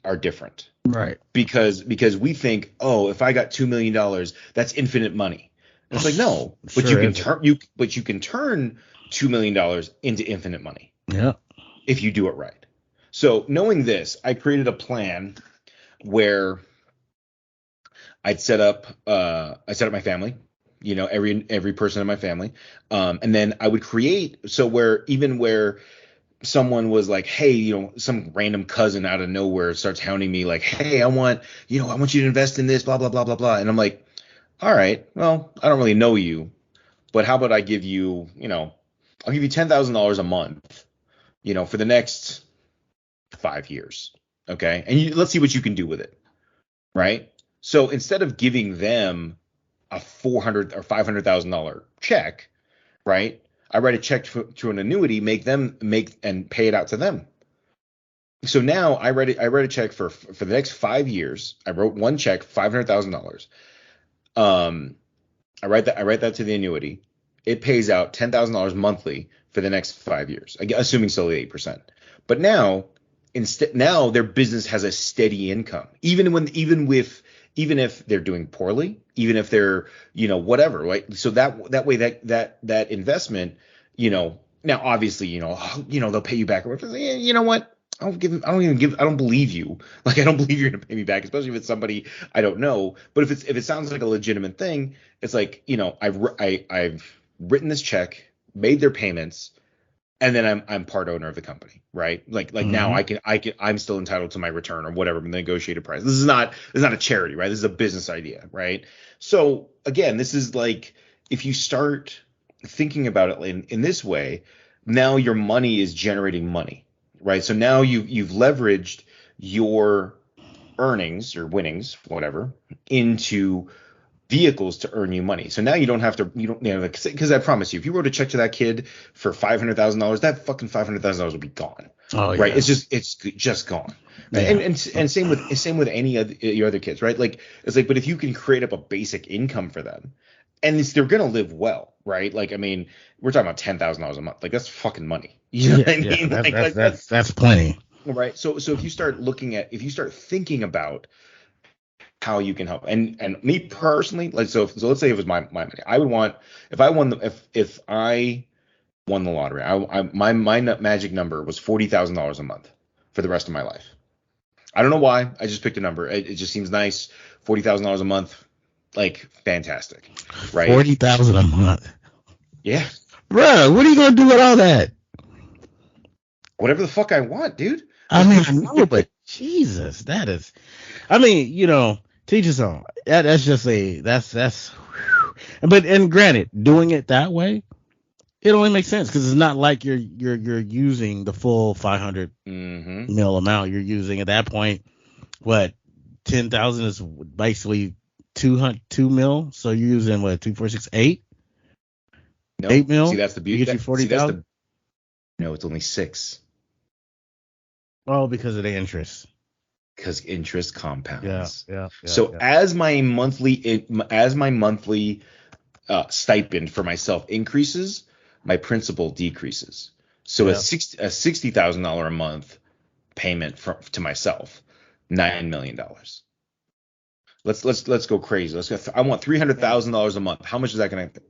Speaker 2: are different,
Speaker 1: right?
Speaker 2: Because we think, oh, if I got $2 million, that's infinite money. And it's like, no, but you can turn $2 million into infinite money.
Speaker 1: Yeah,
Speaker 2: if you do it right. So knowing this, I created a plan where I'd set up my family, every person in my family, and then I would create where someone was like, hey, some random cousin out of nowhere starts hounding me like, hey, I want you to invest in this, blah, blah, blah, blah, blah. And I'm like, all right, well, I don't really know you, but how about I give you, I'll give you $10,000 a month, for the next 5 years. Okay. And let's see what you can do with it. Right. So instead of giving them a $400,000 or $500,000 check, right, I write a check to an annuity, and pay it out to them. So now I write a check for the next 5 years. I wrote one check, $500,000. I write that to the annuity. It pays out $10,000 monthly for the next 5 years, assuming solely 8%. But now their business has a steady income, even if they're doing poorly, even if they're, whatever, right? So that way that investment, now obviously, they'll pay you back. You know what? I don't believe you. Like, I don't believe you're going to pay me back, especially if it's somebody I don't know. But if it sounds like a legitimate thing, it's like, I've written this check, made their payments, and then I'm part owner of the company, right? Like mm-hmm. Now I'm still entitled to my return or whatever, the negotiated price. This is not a charity, right? This is a business idea, right? So again, this is like, if you start thinking about it in this way, now your money is generating money, right? So now you've leveraged your earnings or winnings, whatever, into vehicles to earn you money. So now you don't have to, because I promise you, if you wrote a check to that kid for $500,000, that fucking $500,000 will be gone. Oh, yeah. Right? It's just gone. Right? Yeah. And same with any of your other kids, right? Like, it's like, but if you can create up a basic income for them, and they're gonna live well, right? Like, I mean, we're talking about $10,000 a month. Like, that's fucking money. You know what I mean?
Speaker 1: That's plenty.
Speaker 2: Right. So if you start thinking about how you can help, and me personally, like, so let's say it was my money, I would want, if I won the lottery, my magic number was $40,000 a month for the rest of my life. I don't know why. I just picked a number. It just seems nice. $40,000 a month, like, fantastic, right?
Speaker 1: $40,000 a month.
Speaker 2: Yeah.
Speaker 1: Bruh, what are you gonna do with all that?
Speaker 2: Whatever the fuck I want, dude.
Speaker 1: I mean, I know, but Jesus, that is. I mean, teach his own. That's just that's. But and granted, doing it that way, it only makes sense because it's not like you're using the full 500 mil amount. You're using at that point what 10,000 is basically 2 mil. So you're using what 2, 4, 6, 8.
Speaker 2: No,
Speaker 1: 8 mil.
Speaker 2: See, that's the beauty.
Speaker 1: Get you 40,000.
Speaker 2: No, it's only 6.
Speaker 1: Oh, because of the interest.
Speaker 2: Because interest compounds.
Speaker 1: Yeah.
Speaker 2: So as my monthly stipend for myself increases, my principal decreases. So a $60,000 a month payment to myself, $9 million. Let's go crazy. I want $300,000 a month. How much is that going to?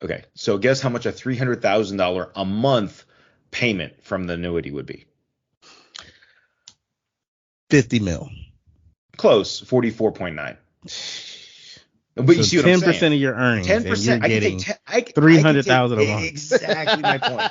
Speaker 2: Okay, so guess how much a $300,000 a month payment from the annuity would be?
Speaker 1: 50 mil.
Speaker 2: Close, 44.9. But
Speaker 1: so
Speaker 2: you see what I'm saying?
Speaker 1: 10% of your earnings. 10%.
Speaker 2: I can take
Speaker 1: 300,000 a month.
Speaker 2: Exactly my point.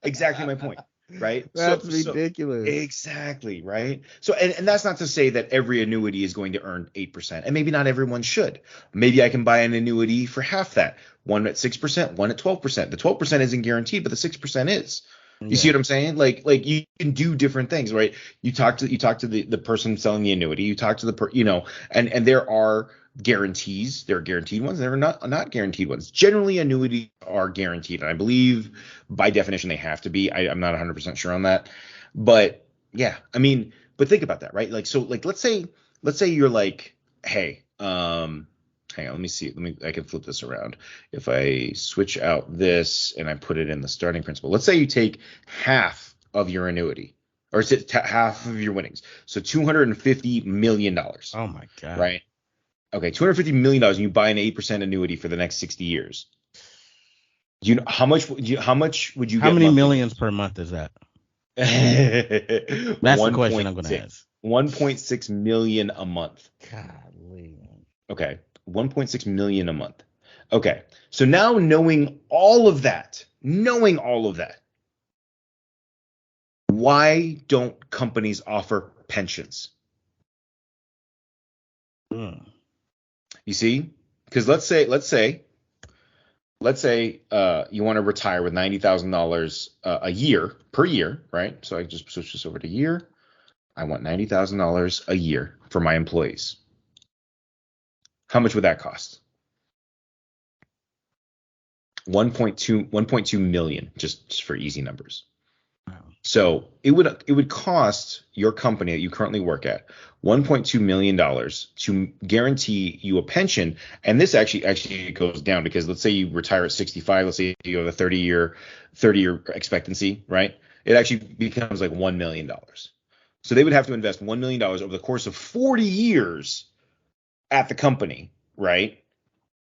Speaker 2: Exactly my point. Right?
Speaker 1: That's ridiculous.
Speaker 2: Exactly, right? So and that's not to say that every annuity is going to earn 8%. And maybe not everyone should. Maybe I can buy an annuity for half that. One at 6%, one at 12%. The 12% isn't guaranteed, but the 6% is. You see what I'm saying? Like you can do different things, right? You talk to the person selling the annuity. You talk to the and there are guarantees. There are guaranteed ones. There are not guaranteed ones. Generally, annuities are guaranteed, and I believe by definition they have to be. I'm not 100% sure on that, but yeah, I mean, but think about that, right? Like, so, like, let's say you're like, hey, hang on, let me see. I can flip this around. If I switch out this and I put it in the starting principal, let's say you take half of your annuity, or is it half of your winnings? So $250 million.
Speaker 1: Oh my God.
Speaker 2: Right. Okay, $250 million, and you buy an 8% annuity for the next 60 years. Do you know how much would you
Speaker 1: How
Speaker 2: get?
Speaker 1: How many millions per month is that? That's the question I'm going to ask.
Speaker 2: 1.6 million a month.
Speaker 1: Golly.
Speaker 2: Okay, 1.6 million a month. Okay, so now knowing all of that, why don't companies offer pensions? You see, because let's say you want to retire with $90,000 a year per year, right? So I just switch this over to year. I want $90,000 a year for my employees. How much would that cost? 1.2 million, just for easy numbers. So it would cost your company that you currently work at $1.2 million to guarantee you a pension. And this actually goes down, because let's say you retire at 65, let's say you have a 30-year expectancy, right? It actually becomes like $1 million. So they would have to invest $1 million over the course of 40 years at the company, right?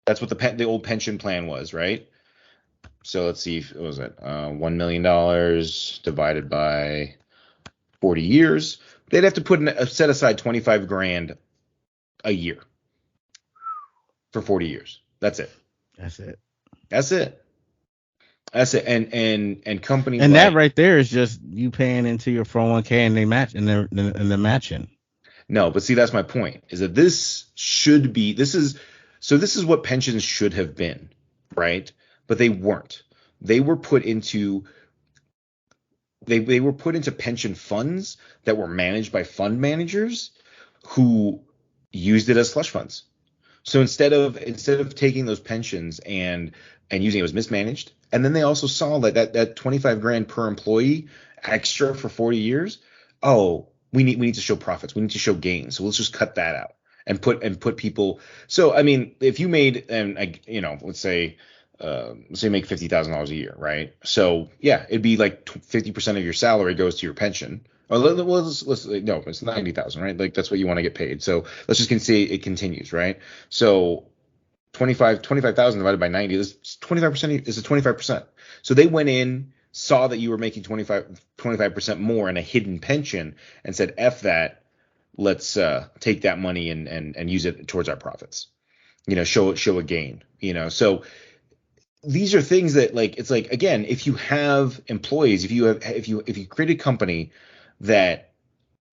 Speaker 2: That's what the old pension plan was, right? So let's see, what was it? $1 million divided by 40 years. They'd have to set aside 25 grand a year for 40 years. That's it. And companies,
Speaker 1: and that right there is just you paying into your 401k and they match and they're matching.
Speaker 2: No, but see, that's my point, is that this is what pensions should have been, right? But they weren't. They were put into pension funds that were managed by fund managers who used it as slush funds. So instead of taking those pensions and using it, was mismanaged. And then they also saw that 25 grand per employee extra for 40 years. Oh, we need to show profits. We need to show gains. So let's just cut that out and put people. So I mean, if you made, let's say you make $50,000 a year, right? So yeah, it'd be like 50% of your salary goes to your pension. Or no, it's 90,000, right? Like that's what you want to get paid. So let's just say it continues, right? So 25,000 divided by 90 is 25%. Is 25%. So they went in, saw that you were making 25% more in a hidden pension, and said, "F that. Let's take that money and use it towards our profits." show a gain, so these are things that, like, it's like, again, if you have employees, if you create a company that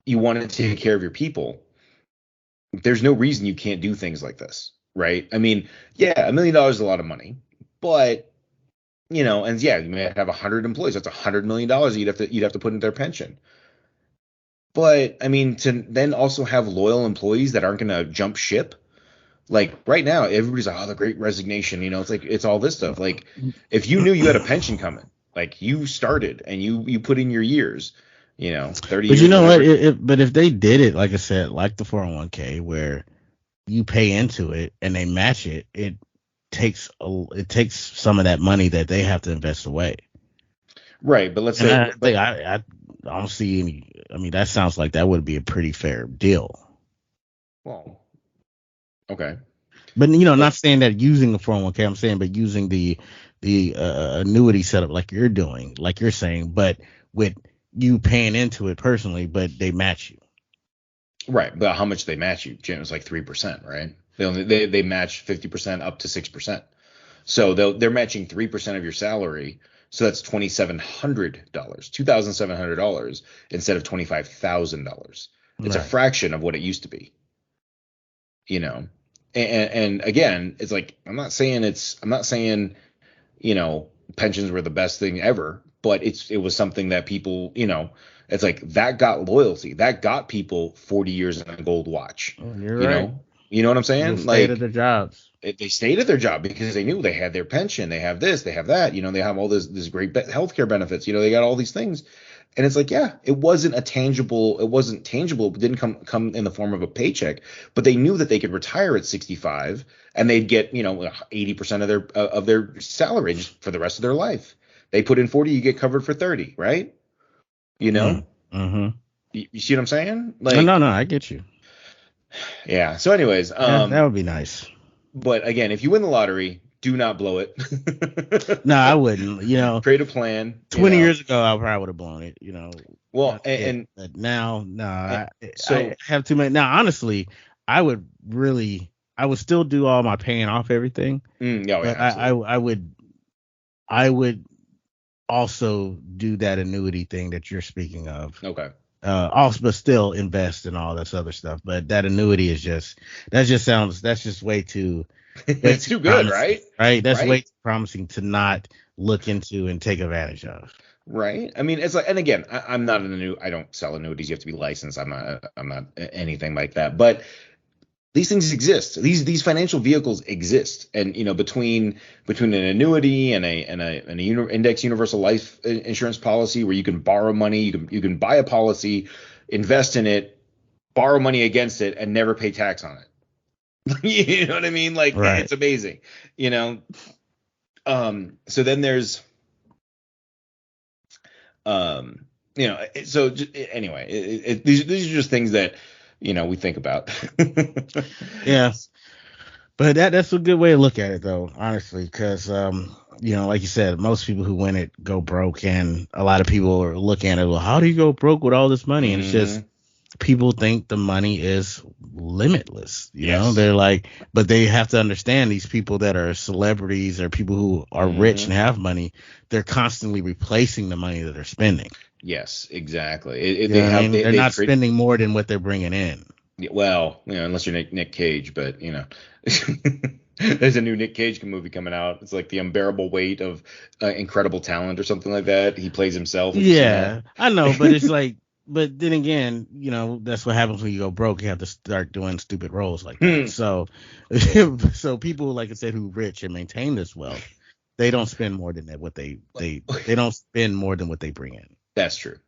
Speaker 2: you want to take care of your people, there's no reason you can't do things like this, right? I mean, yeah, $1 million is a lot of money, but and yeah, you may have 100 employees. That's $100 million you'd have to put in their pension. But I mean, to then also have loyal employees that aren't going to jump ship. Like right now, everybody's like, oh, the great resignation. It's like, it's all this stuff. Like, if you knew you had a pension coming, like, you started and you put in your years, 30
Speaker 1: but
Speaker 2: years.
Speaker 1: You know what? But if they did it, like I said, like the 401k, where you pay into it and they match it, it takes some of that money that they have to invest away.
Speaker 2: Right, but let's say,
Speaker 1: I don't see any. I mean, that sounds like that would be a pretty fair deal.
Speaker 2: Well, okay,
Speaker 1: but not saying that using the 401k. I'm saying, but using the annuity setup like you're doing, like you're saying, but with you paying into it personally, but they match you.
Speaker 2: Right, but how much they match you? It's like 3%, right? They match 50% up to 6%. So they're matching 3% of your salary. So that's $2,700, $2,700 instead of $25,000. It's a fraction of what it used to be. And again, it's like, I'm not saying pensions were the best thing ever, but it was something that people, it's like, that got loyalty, that got people 40 years in a gold watch.
Speaker 1: You're right.
Speaker 2: You know what I'm saying?
Speaker 1: People stayed at their jobs.
Speaker 2: They stayed at their job because they knew they had their pension, they have this, they have that, they have all this great healthcare benefits, they got all these things. And it's like, yeah, it wasn't tangible, it didn't come in the form of a paycheck, but they knew that they could retire at 65 and they'd get, 80% of their salary just for the rest of their life. They put in 40, you get covered for 30, right?
Speaker 1: Mm-hmm.
Speaker 2: You see what I'm saying? Like,
Speaker 1: no, I get you.
Speaker 2: Yeah. So anyways,
Speaker 1: that would be nice.
Speaker 2: But again, if you win the lottery, do not blow it.
Speaker 1: No, I wouldn't.
Speaker 2: Create a plan.
Speaker 1: 20 years ago, I probably would have blown it.
Speaker 2: Well,
Speaker 1: but now, no, I have too many. Now, honestly, I would still do all my paying off everything.
Speaker 2: Yeah,
Speaker 1: I would also do that annuity thing that you're speaking of.
Speaker 2: Okay.
Speaker 1: Also, but still invest in all this other stuff. But that annuity is that's just way too.
Speaker 2: It's too good,
Speaker 1: right? Right. That's way too promising to not look into and take advantage of.
Speaker 2: Right. I mean, it's like, and again, I'm not I don't sell annuities. You have to be licensed. I'm not anything like that. But these things exist. These financial vehicles exist, and between an annuity and an index universal life insurance policy where you can borrow money, you can buy a policy, invest in it, borrow money against it, and never pay tax on it. You know what I mean? Like, It's amazing. So then there's so anyway, these are just things that we think about.
Speaker 1: Yeah, but that's a good way to look at it, though, honestly, because like you said, most people who win it go broke, and a lot of people are looking at it, well, how do you go broke with all this money? And it's just, people think the money is limitless. They're like, but they have to understand, these people that are celebrities or people who are rich and have money, they're constantly replacing the money that they're spending.
Speaker 2: Yes, exactly.
Speaker 1: They're not spending more than what they're bringing in.
Speaker 2: Well, unless you're Nick Cage, but there's a new Nick Cage movie coming out. It's like The Unbearable Weight of Incredible Talent or something like that. He plays himself.
Speaker 1: Yeah, I know, but it's like, but then again, that's what happens when you go broke. You have to start doing stupid roles like that. So people, like I said, who are rich and maintain this wealth, they don't spend more than that. They don't spend more than what they bring in.
Speaker 2: That's true.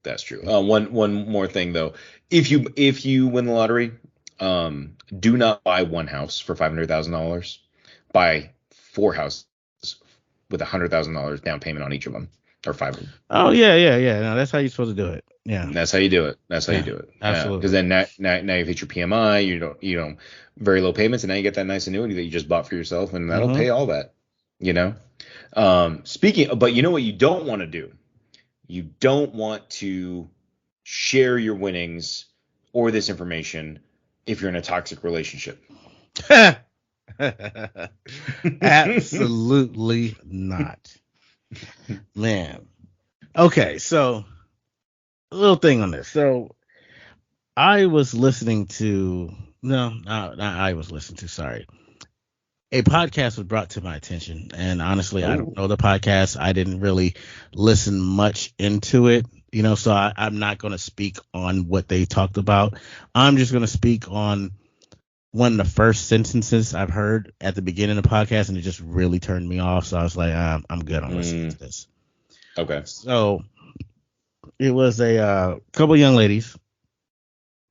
Speaker 2: One more thing though, if you win the lottery, do not buy one house for $500,000. Buy 4 houses with $100,000 down payment on each of them, or 5 of them.
Speaker 1: Oh yeah. No, that's how you're supposed to do it. Yeah,
Speaker 2: that's how you do it. Absolutely. Because then now you've hit your PMI. You don't very low payments, and now you get that nice annuity that you just bought for yourself, and that'll pay all that. Speaking, but you know what you don't want to do. You don't want to share your winnings or this information if you're in a toxic relationship.
Speaker 1: Absolutely not, man. Okay, so a little thing on this. So I was listening to no, not I was listening to. Sorry, a podcast was brought to my attention, and honestly, I don't know the podcast. I didn't really listen much into it, so I'm not going to speak on what they talked about. I'm just going to speak on one of the first sentences I've heard at the beginning of the podcast, and it just really turned me off. So I was like, I'm good on listening to this.
Speaker 2: Okay.
Speaker 1: So it was a couple young ladies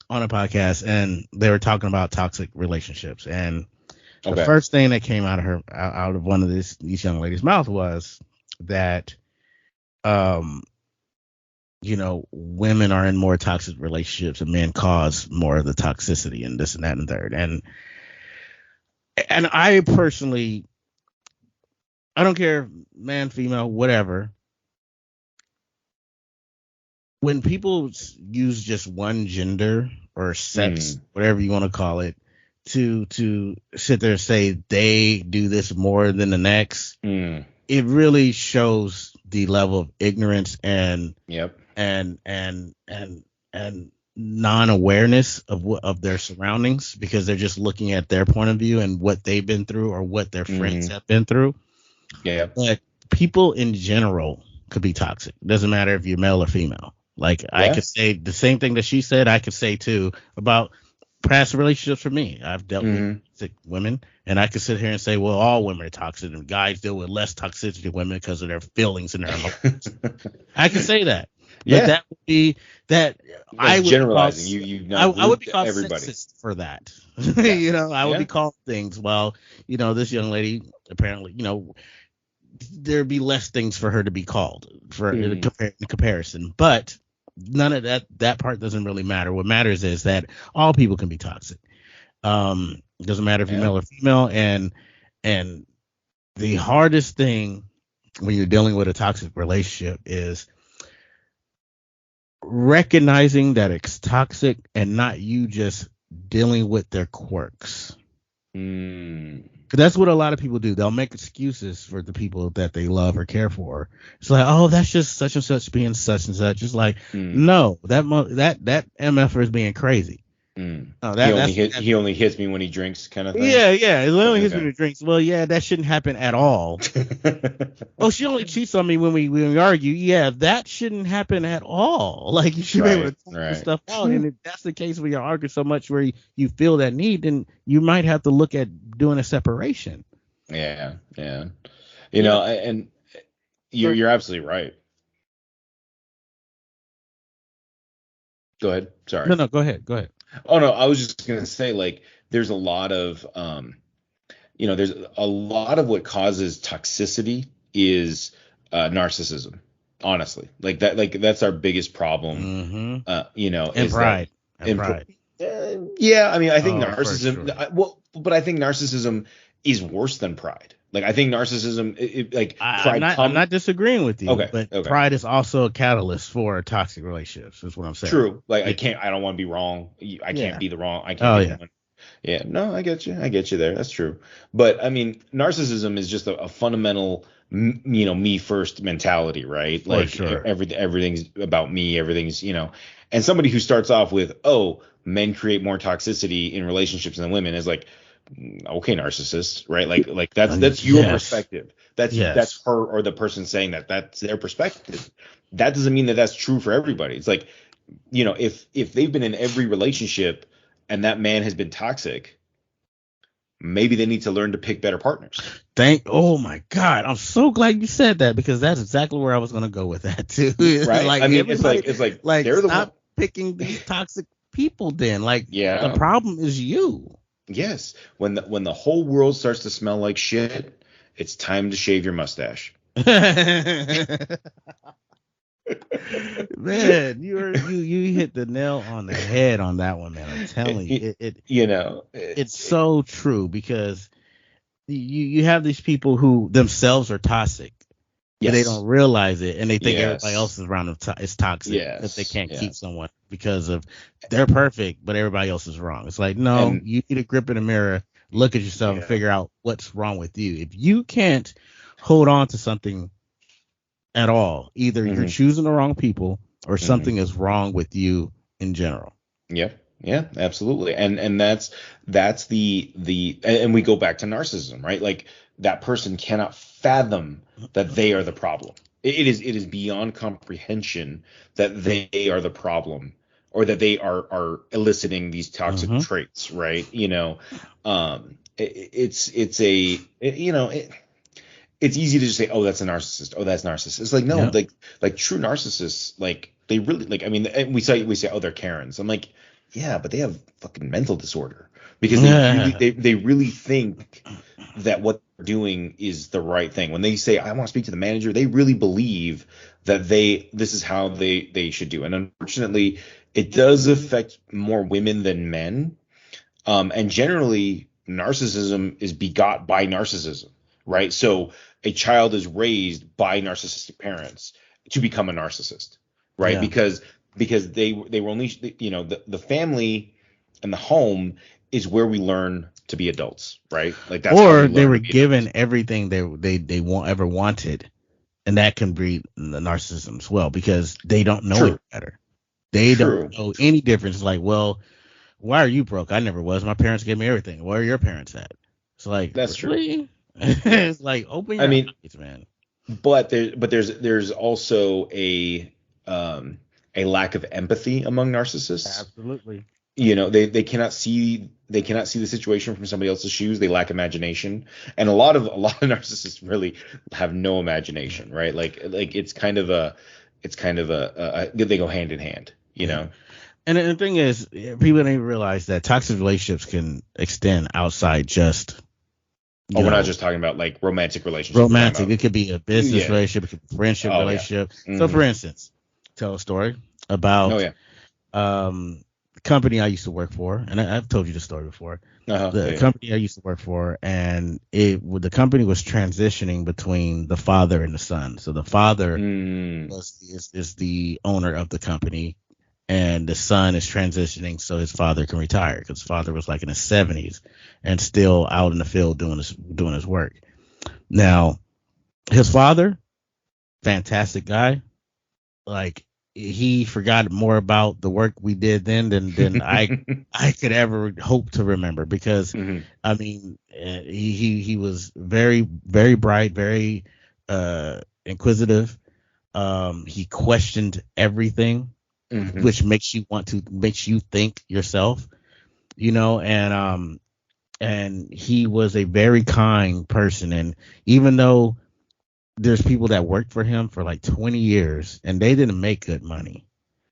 Speaker 1: on a podcast, and they were talking about toxic relationships. And the first thing that came out of one of these young ladies' mouth was that, women are in more toxic relationships and men cause more of the toxicity and this and that and third. And I personally, I don't care, man, female, whatever. When people use just one gender or sex, whatever you want to call it, to sit there and say they do this more than the next, it really shows the level of ignorance and non-awareness of their surroundings, because they're just looking at their point of view and what they've been through or what their friends have been through.
Speaker 2: Yeah.
Speaker 1: But people in general could be toxic. Doesn't matter if you're male or female. Like, I could say the same thing that she said, I could say too about past relationships for me. I've dealt with toxic women, and I could sit here and say, well, all women are toxic and guys deal with less toxicity than women because of their feelings and their emotions. I could say that. Yeah. But that would be that. I would
Speaker 2: generalizing.
Speaker 1: I would be called sexist for that. I would be called things. Well, this young lady apparently, there'd be less things for her to be called for in comparison. But none of that part doesn't really matter. What matters is that all people can be toxic. It doesn't matter if you're male or female. And the hardest thing when you're dealing with a toxic relationship is recognizing that it's toxic and not you just dealing with their quirks. That's what a lot of people do. They'll make excuses for the people that they love or care for. It's like, oh, that's just such and such being such and such. It's like, no, that MF is being crazy.
Speaker 2: No, he only hits me when he drinks, kind of thing.
Speaker 1: Yeah, it only hits me when he drinks. Well, yeah, that shouldn't happen at all. Oh, she only cheats on me when we argue. Yeah, that shouldn't happen at all. Like, you should be able to talk this stuff out. And if that's the case where you argue so much where you feel that need, then you might have to look at doing a separation.
Speaker 2: Yeah. And you're absolutely right. Go ahead. Sorry.
Speaker 1: No, go ahead.
Speaker 2: Oh no, I was just gonna say, like, there's a lot of there's a lot of what causes toxicity is narcissism. Honestly, that's our biggest problem.
Speaker 1: And pride.
Speaker 2: Yeah, I mean, I think narcissism. Sure. But I think narcissism is worse than pride. Like, I think narcissism, pride.
Speaker 1: I'm not disagreeing with you.
Speaker 2: Okay,
Speaker 1: but pride is also a catalyst for toxic relationships. Is what I'm saying.
Speaker 2: True. Like, I don't want to be wrong. I can't be the wrong. I can't. Be the one. Yeah. No, I get you there. That's true. But I mean, narcissism is just a fundamental, me first mentality, right? Like, sure. Everything's about me. Everything's, and somebody who starts off with, oh, men create more toxicity in relationships than women is like, okay, narcissist, right? Like that's your perspective. That's her or the person saying that's their perspective. That doesn't mean that that's true for everybody. It's like, if they've been in every relationship and that man has been toxic, maybe they need to learn to pick better partners.
Speaker 1: Oh my God, I'm so glad you said that, because that's exactly where I was going to go with that too.
Speaker 2: Right?
Speaker 1: Like,
Speaker 2: I mean, it's like
Speaker 1: they're stop picking these toxic people. Then, the problem is you.
Speaker 2: Yes, when the whole world starts to smell like shit, it's time to shave your mustache.
Speaker 1: Man, you hit the nail on the head on that one, man. I'm telling you, it's so true, because you have these people who themselves are toxic. Yes. They don't realize it, and they think everybody else around them is toxic.
Speaker 2: Yes.
Speaker 1: That they can't keep someone because of they're perfect, but everybody else is wrong. It's like, no, you need a grip in the mirror, look at yourself and figure out what's wrong with you. If you can't hold on to something at all, either you're choosing the wrong people or something is wrong with you in general.
Speaker 2: Yeah, absolutely. And that's the and we go back to narcissism, right? Like that person cannot fathom that they are the problem. It is beyond comprehension that they are the problem, or that they are eliciting these toxic traits, right? It's easy to just say, oh, that's a narcissist. Oh, that's narcissist. It's like, no, like true narcissists, like they really, like, I mean, and we say, oh, they're Karens. I'm like, yeah, but they have fucking mental disorder, because they really think that what they're doing is the right thing. When they say, I want to speak to the manager, they really believe that this is how they should do. And unfortunately, it does affect more women than men. And generally, narcissism is begot by narcissism, right? So a child is raised by narcissistic parents to become a narcissist, right? Because they were only, the family and the home is where we learn to be adults, right? Like that's
Speaker 1: or they were given everything they ever wanted, and that can breed the narcissism as well, because they don't know it better. They don't know any difference. Like, well, why are you broke? I never was. My parents gave me everything. Where are your parents at? It's like,
Speaker 2: that's
Speaker 1: really?
Speaker 2: True.
Speaker 1: It's like, open your eyes, man.
Speaker 2: But there's also a lack of empathy among narcissists.
Speaker 1: Absolutely.
Speaker 2: They cannot see the situation from somebody else's shoes. They lack imagination, and a lot of narcissists really have no imagination, right? Like it's kind of a they go hand in hand,
Speaker 1: And the thing is, people don't even realize that toxic relationships can extend outside just.
Speaker 2: We're not just talking about like romantic relationships.
Speaker 1: Romantic. It could be a business relationship, it could be a friendship relationship. Yeah. So, for instance, tell a story about the company I used to work for, and I've told you the story before. The company I used to work for, and the company was transitioning between the father and the son. So the father is the owner of the company, and the son is transitioning so his father can retire, because his father was like in his 70s and still out in the field doing his work. Now, his father, fantastic guy. Like, he forgot more about the work we did then than I could ever hope to remember, because I mean, he was very, very bright, very inquisitive. He questioned everything, which makes you think yourself, and he was a very kind person. And even though there's people that worked for him for like 20 years and they didn't make good money,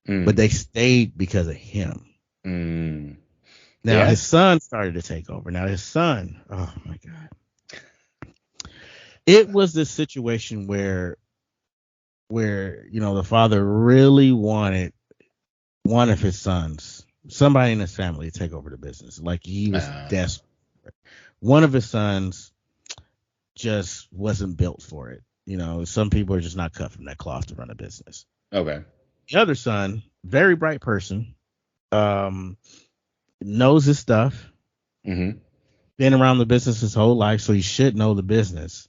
Speaker 1: but they stayed because of him. Now his son started to take over. Now his son, oh my God, it was this situation where the father really wanted one of his sons, somebody in his family, to take over the business. Like, he was desperate. One of his sons just wasn't built for it. Some people are just not cut from that cloth to run a business.
Speaker 2: Okay.
Speaker 1: The other son, very bright person, knows his stuff, been around the business his whole life, so he should know the business.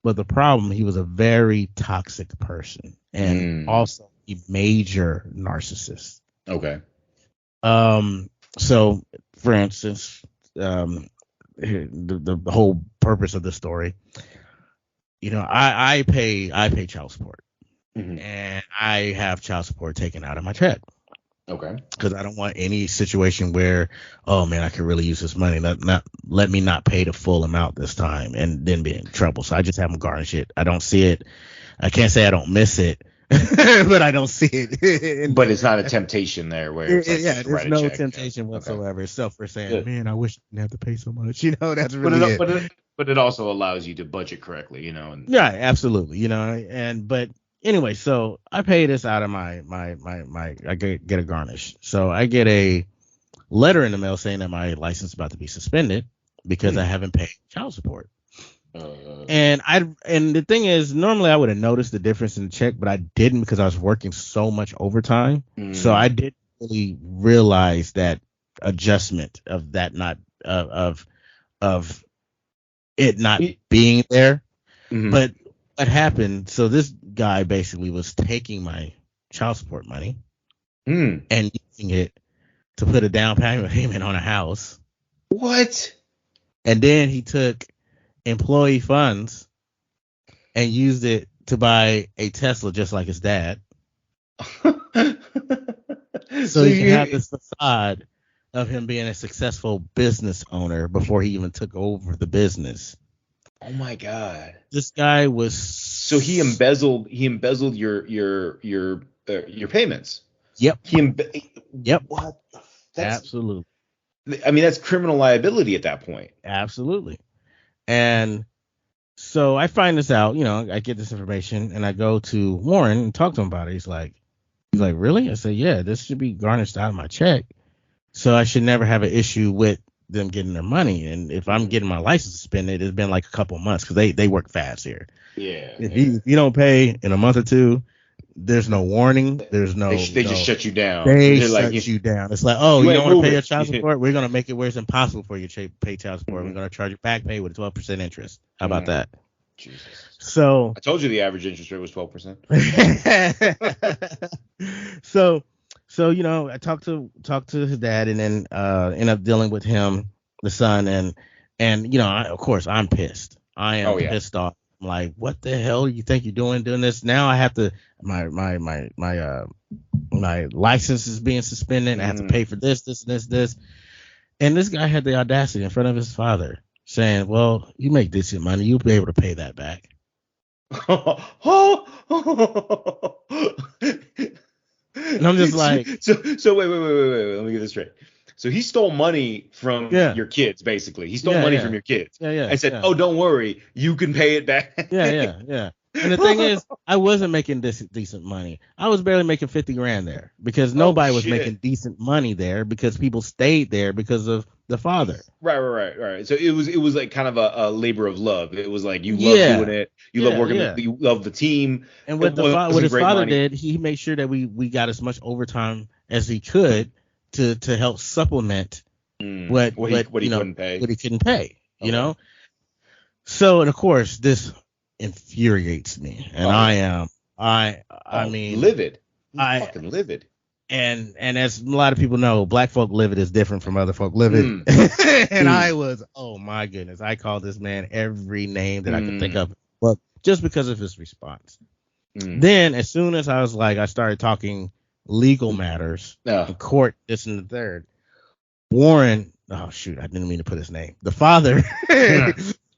Speaker 1: But the problem, he was a very toxic person, and also a major narcissist.
Speaker 2: Okay.
Speaker 1: So, for instance, the whole purpose of the story, I pay child support, and I have child support taken out of my check.
Speaker 2: Okay.
Speaker 1: Because I don't want any situation where, oh man, I could really use this money. Let me not pay the full amount this time and then be in trouble. So I just have them garnish it. I don't see it. I can't say I don't miss it, but I don't see it.
Speaker 2: But it's not a temptation there where it's like,
Speaker 1: there's no temptation whatsoever. Except for saying, man, I wish I didn't have to pay so much. That's really
Speaker 2: but it also allows you to budget correctly, And
Speaker 1: yeah, absolutely. But anyway, so I pay this out of my I get a garnish. So I get a letter in the mail saying that my license is about to be suspended because I haven't paid child support. And the thing is, normally I would have noticed the difference in the check, but I didn't, because I was working so much overtime. So I didn't really realize that adjustment of that, not of of it not being there.
Speaker 2: Mm-hmm.
Speaker 1: But what happened? So this guy basically was taking my child support money and using it to put a down payment on a house.
Speaker 2: What?
Speaker 1: And then he took employee funds and used it to buy a Tesla just like his dad. So he could have this facade of him being a successful business owner before he even took over the business.
Speaker 2: Oh my God!
Speaker 1: This guy was
Speaker 2: he embezzled your payments.
Speaker 1: Yep. Yep.
Speaker 2: What?
Speaker 1: Absolutely.
Speaker 2: I mean, that's criminal liability at that point.
Speaker 1: Absolutely. And so I find this out, I get this information and I go to Warren and talk to him about it. He's like, really? I said, yeah, this should be garnished out of my check. So I should never have an issue with them getting their money. And if I'm getting my license suspended, it's been like a couple months because they work fast here.
Speaker 2: Yeah.
Speaker 1: If you don't pay in a month or two, there's no warning. There's no.
Speaker 2: They just shut you down.
Speaker 1: They shut you down. It's like, oh, you don't want to pay your child support? We're gonna make it where it's impossible for you to pay child support. We're gonna charge you back pay with 12% interest. How about that?
Speaker 2: Jesus.
Speaker 1: So
Speaker 2: I told you the average interest rate was 12%.
Speaker 1: So I talked to his dad and then end up dealing with him, the son, and of course I'm pissed. I am pissed off. I'm like, what the hell do you think you're doing this? Now I have to my license is being suspended. I have to pay for this. And this guy had the audacity in front of his father saying, well, you make decent money, you'll be able to pay that back. And I'm just like,
Speaker 2: so wait, let me get this straight. So he stole money from your kids, basically. He stole money from your kids. And said, oh, don't worry, you can pay it back.
Speaker 1: Yeah. And the thing is, I wasn't making decent money. I was barely making 50 grand there because nobody was making decent money there because people stayed there because of the father.
Speaker 2: Right. So it was like kind of a labor of love. It was like you love doing it. You love working. You love the team.
Speaker 1: And what his father did, he made sure that we got as much overtime as he could to help supplement what he couldn't pay. You know. So, and of course, this infuriates me, and I mean
Speaker 2: livid. Fucking livid.
Speaker 1: And as a lot of people know, black folk livid is different from other folk livid. And I was, oh my goodness, I called this man every name that I could think of, well, just because of his response. Then as soon as I started talking legal matters in court, this and the third, Warren, oh shoot, I didn't mean to put his name. The father.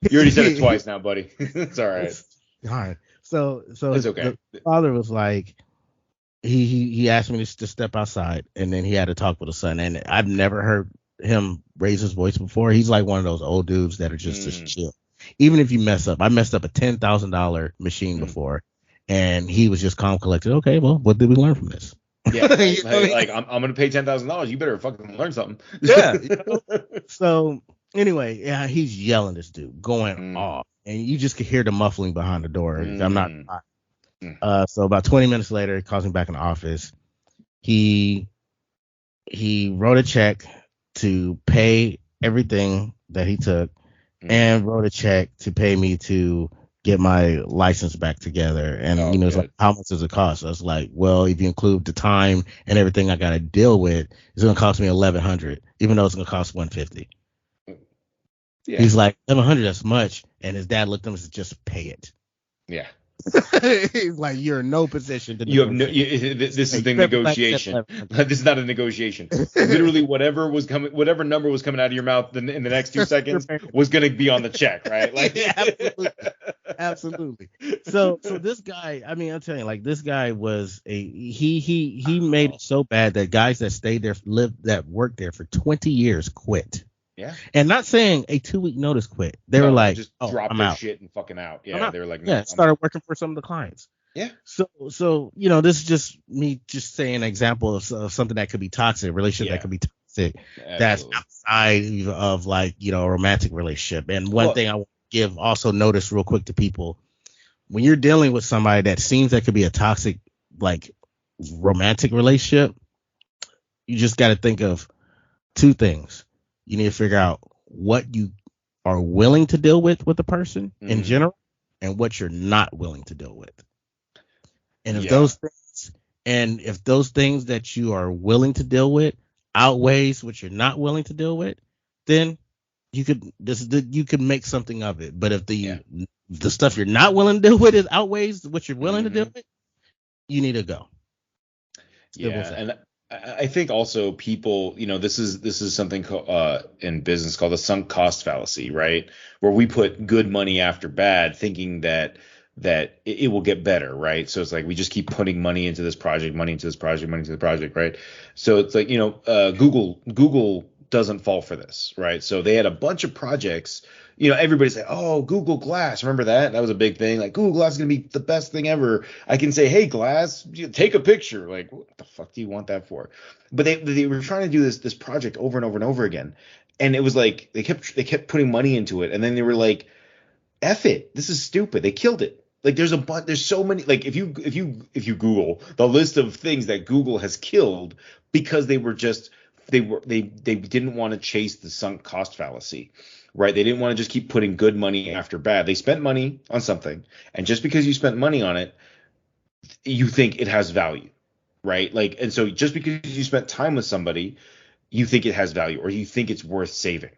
Speaker 2: You already said it twice now, buddy. It's all right.
Speaker 1: All right. So
Speaker 2: it's okay.
Speaker 1: The father was like, he asked me to step outside, and then he had to talk with his son. And I've never heard him raise his voice before. He's like one of those old dudes that are just chill. Even if you mess up, I messed up a $10,000 machine before, and he was just calm, collected. Okay, well, what did we learn from this?
Speaker 2: Yeah, like I'm gonna pay $10,000. You better fucking learn something.
Speaker 1: Yeah. So anyway, yeah, he's yelling this dude, going off, and you just could hear the muffling behind the door. I'm not. So about 20 minutes later, he calls me back in the office. He wrote a check to pay everything that he took, and wrote a check to pay me to get my license back together. And it's like, how much does it cost? I was like, well, if you include the time and everything I got to deal with, it's gonna cost me $1,100, even though it's gonna cost $150. Yeah. He's like, $700, that's much. And his dad looked at him and said, just pay it.
Speaker 2: Yeah.
Speaker 1: He's like, you're in no position to
Speaker 2: you have no this is the negotiation. This is not a negotiation. Literally whatever number was coming out of your mouth in the next 2 seconds was going to be on the check, right? Like
Speaker 1: absolutely. So this guy, I mean, I'm telling you, like, this guy was he made it so bad that guys that stayed there, that worked there for 20 years quit.
Speaker 2: Yeah.
Speaker 1: And not saying a 2-week notice quit. They were like,
Speaker 2: just drop their shit and fucking out. Yeah. They were like,
Speaker 1: no, started working for some of the clients.
Speaker 2: Yeah.
Speaker 1: So this is just me just saying an example of something that could be toxic, a relationship that could be toxic. Absolutely. That's outside of like, a romantic relationship. And one thing I want to give also notice real quick to people, when you're dealing with somebody that seems that could be a toxic, like, romantic relationship, you just got to think of two things. You need to figure out what you are willing to deal with a person in general, and what you're not willing to deal with. And if those things that you are willing to deal with outweighs what you're not willing to deal with, then you could make something of it. But if the stuff you're not willing to deal with outweighs what you're willing to deal with, you need to go.
Speaker 2: And I think also people, this is something in business called the sunk cost fallacy, right? Where we put good money after bad, thinking that it will get better, right? So it's like we just keep putting money into this project, money into this project, money into the project, right? So it's like, Google doesn't fall for this, right? So they had a bunch of projects. Everybody's like, oh, Google Glass. Remember that? That was a big thing. Like, Google Glass is going to be the best thing ever. I can say, hey, Glass, take a picture. Like, what the fuck do you want that for? But they were trying to do this project over and over and over again. And it was like they kept putting money into it. And then they were like, F it. This is stupid. They killed it. Like, there's so many. Like, if you Google the list of things that Google has killed because they didn't want to chase the sunk cost fallacy. Right. They didn't want to just keep putting good money after bad. They spent money on something. And just because you spent money on it, you think it has value. Right. Like, and so just because you spent time with somebody, you think it has value or you think it's worth saving.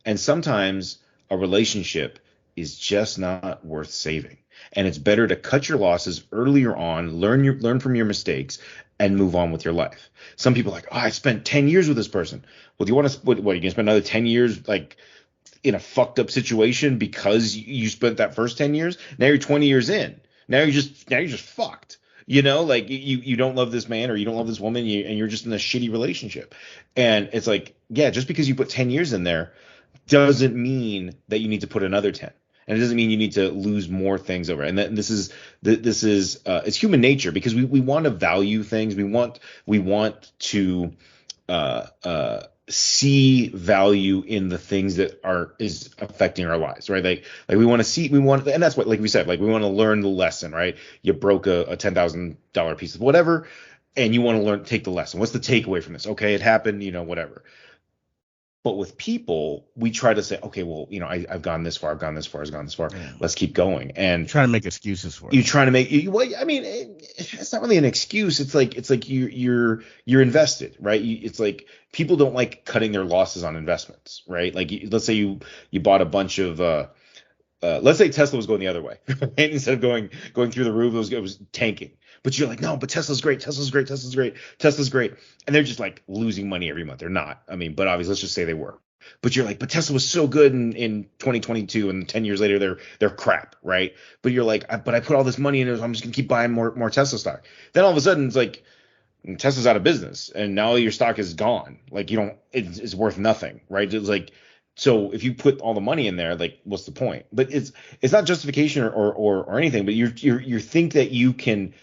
Speaker 2: And sometimes a relationship is just not worth saving. And it's better to cut your losses earlier on, learn from your mistakes, and move on with your life. Some people are like, oh, I spent 10 years with this person. Well, do you want to, what, you going to spend another 10 years like in a fucked up situation because you spent that first 10 years? Now you're 20 years in. Now you're just fucked. Like you don't love this man or you don't love this woman and you're just in a shitty relationship. And it's like, yeah, just because you put 10 years in there doesn't mean that you need to put another 10. And it doesn't mean you need to lose more things over. And this is it's human nature because we want to value things. We want to see value in the things that is affecting our lives, right? Like and that's what, like we said, like we want to learn the lesson, right? You broke a $10,000 piece of whatever, and you want to take the lesson. What's the takeaway from this? Okay, it happened, whatever. But with people, we try to say, okay, well, I've gone this far, I've gone this far. Yeah. Let's keep going. And
Speaker 1: trying to make excuses for it.
Speaker 2: You're trying to make, well, I mean, it's not really an excuse. It's like you're invested, right? It's like people don't like cutting their losses on investments, right? Like let's say you bought a bunch of, let's say Tesla was going the other way, right? Instead of going through the roof, it was tanking. But you're like, no, but Tesla's great. And they're just like losing money every month. They're not. I mean, but obviously, let's just say they were. But you're like, but Tesla was so good in 2022, and 10 years later, they're crap, right? But you're like, but I put all this money in it, I'm just gonna keep buying more Tesla stock. Then all of a sudden, it's like Tesla's out of business, and now your stock is gone. Like it's worth nothing, right? It's like, so if you put all the money in there, like, what's the point? But it's not justification or anything. But you think that you can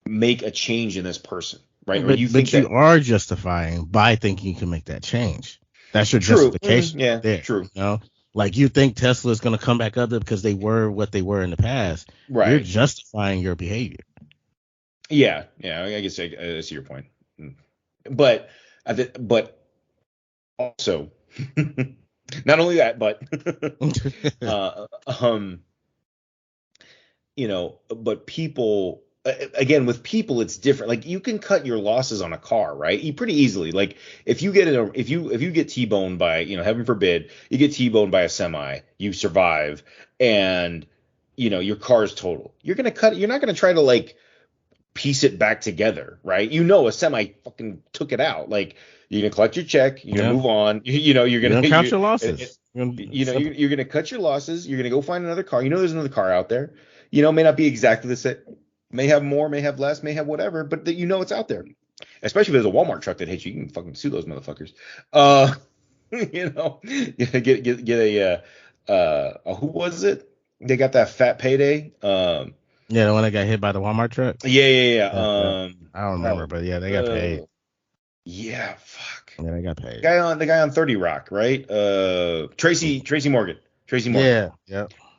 Speaker 2: make a change in this person, right?
Speaker 1: But you are justifying by thinking you can make that change. That's your justification.
Speaker 2: Yeah,
Speaker 1: there,
Speaker 2: true.
Speaker 1: Like you think Tesla is going to come back up because they were what they were in the past. Right. You're justifying your behavior.
Speaker 2: Yeah. I guess I see your point. But also, not only that, but but people. Again, with people, it's different. Like you can cut your losses on a car, right? Pretty easily. Like if you get T-boned by, heaven forbid, you get T-boned by a semi, you survive, and your car is total. You're gonna cut it. You're not gonna try to like piece it back together, right? A semi fucking took it out. Like you're gonna collect your check. You're gonna move on. You're gonna
Speaker 1: count your losses.
Speaker 2: You're gonna cut your losses. You're gonna go find another car. There's another car out there. May not be exactly the same. May have more, may have less, may have whatever, but it's out there. Especially if there's a Walmart truck that hits you, you can fucking sue those motherfuckers. Get a who was it? They got that fat payday.
Speaker 1: Yeah, the one that got hit by the Walmart truck.
Speaker 2: Yeah.
Speaker 1: I don't remember, but yeah, they got paid.
Speaker 2: Yeah, fuck.
Speaker 1: Yeah, they got paid.
Speaker 2: The guy on 30 Rock, right? Tracy Morgan.
Speaker 1: Yeah.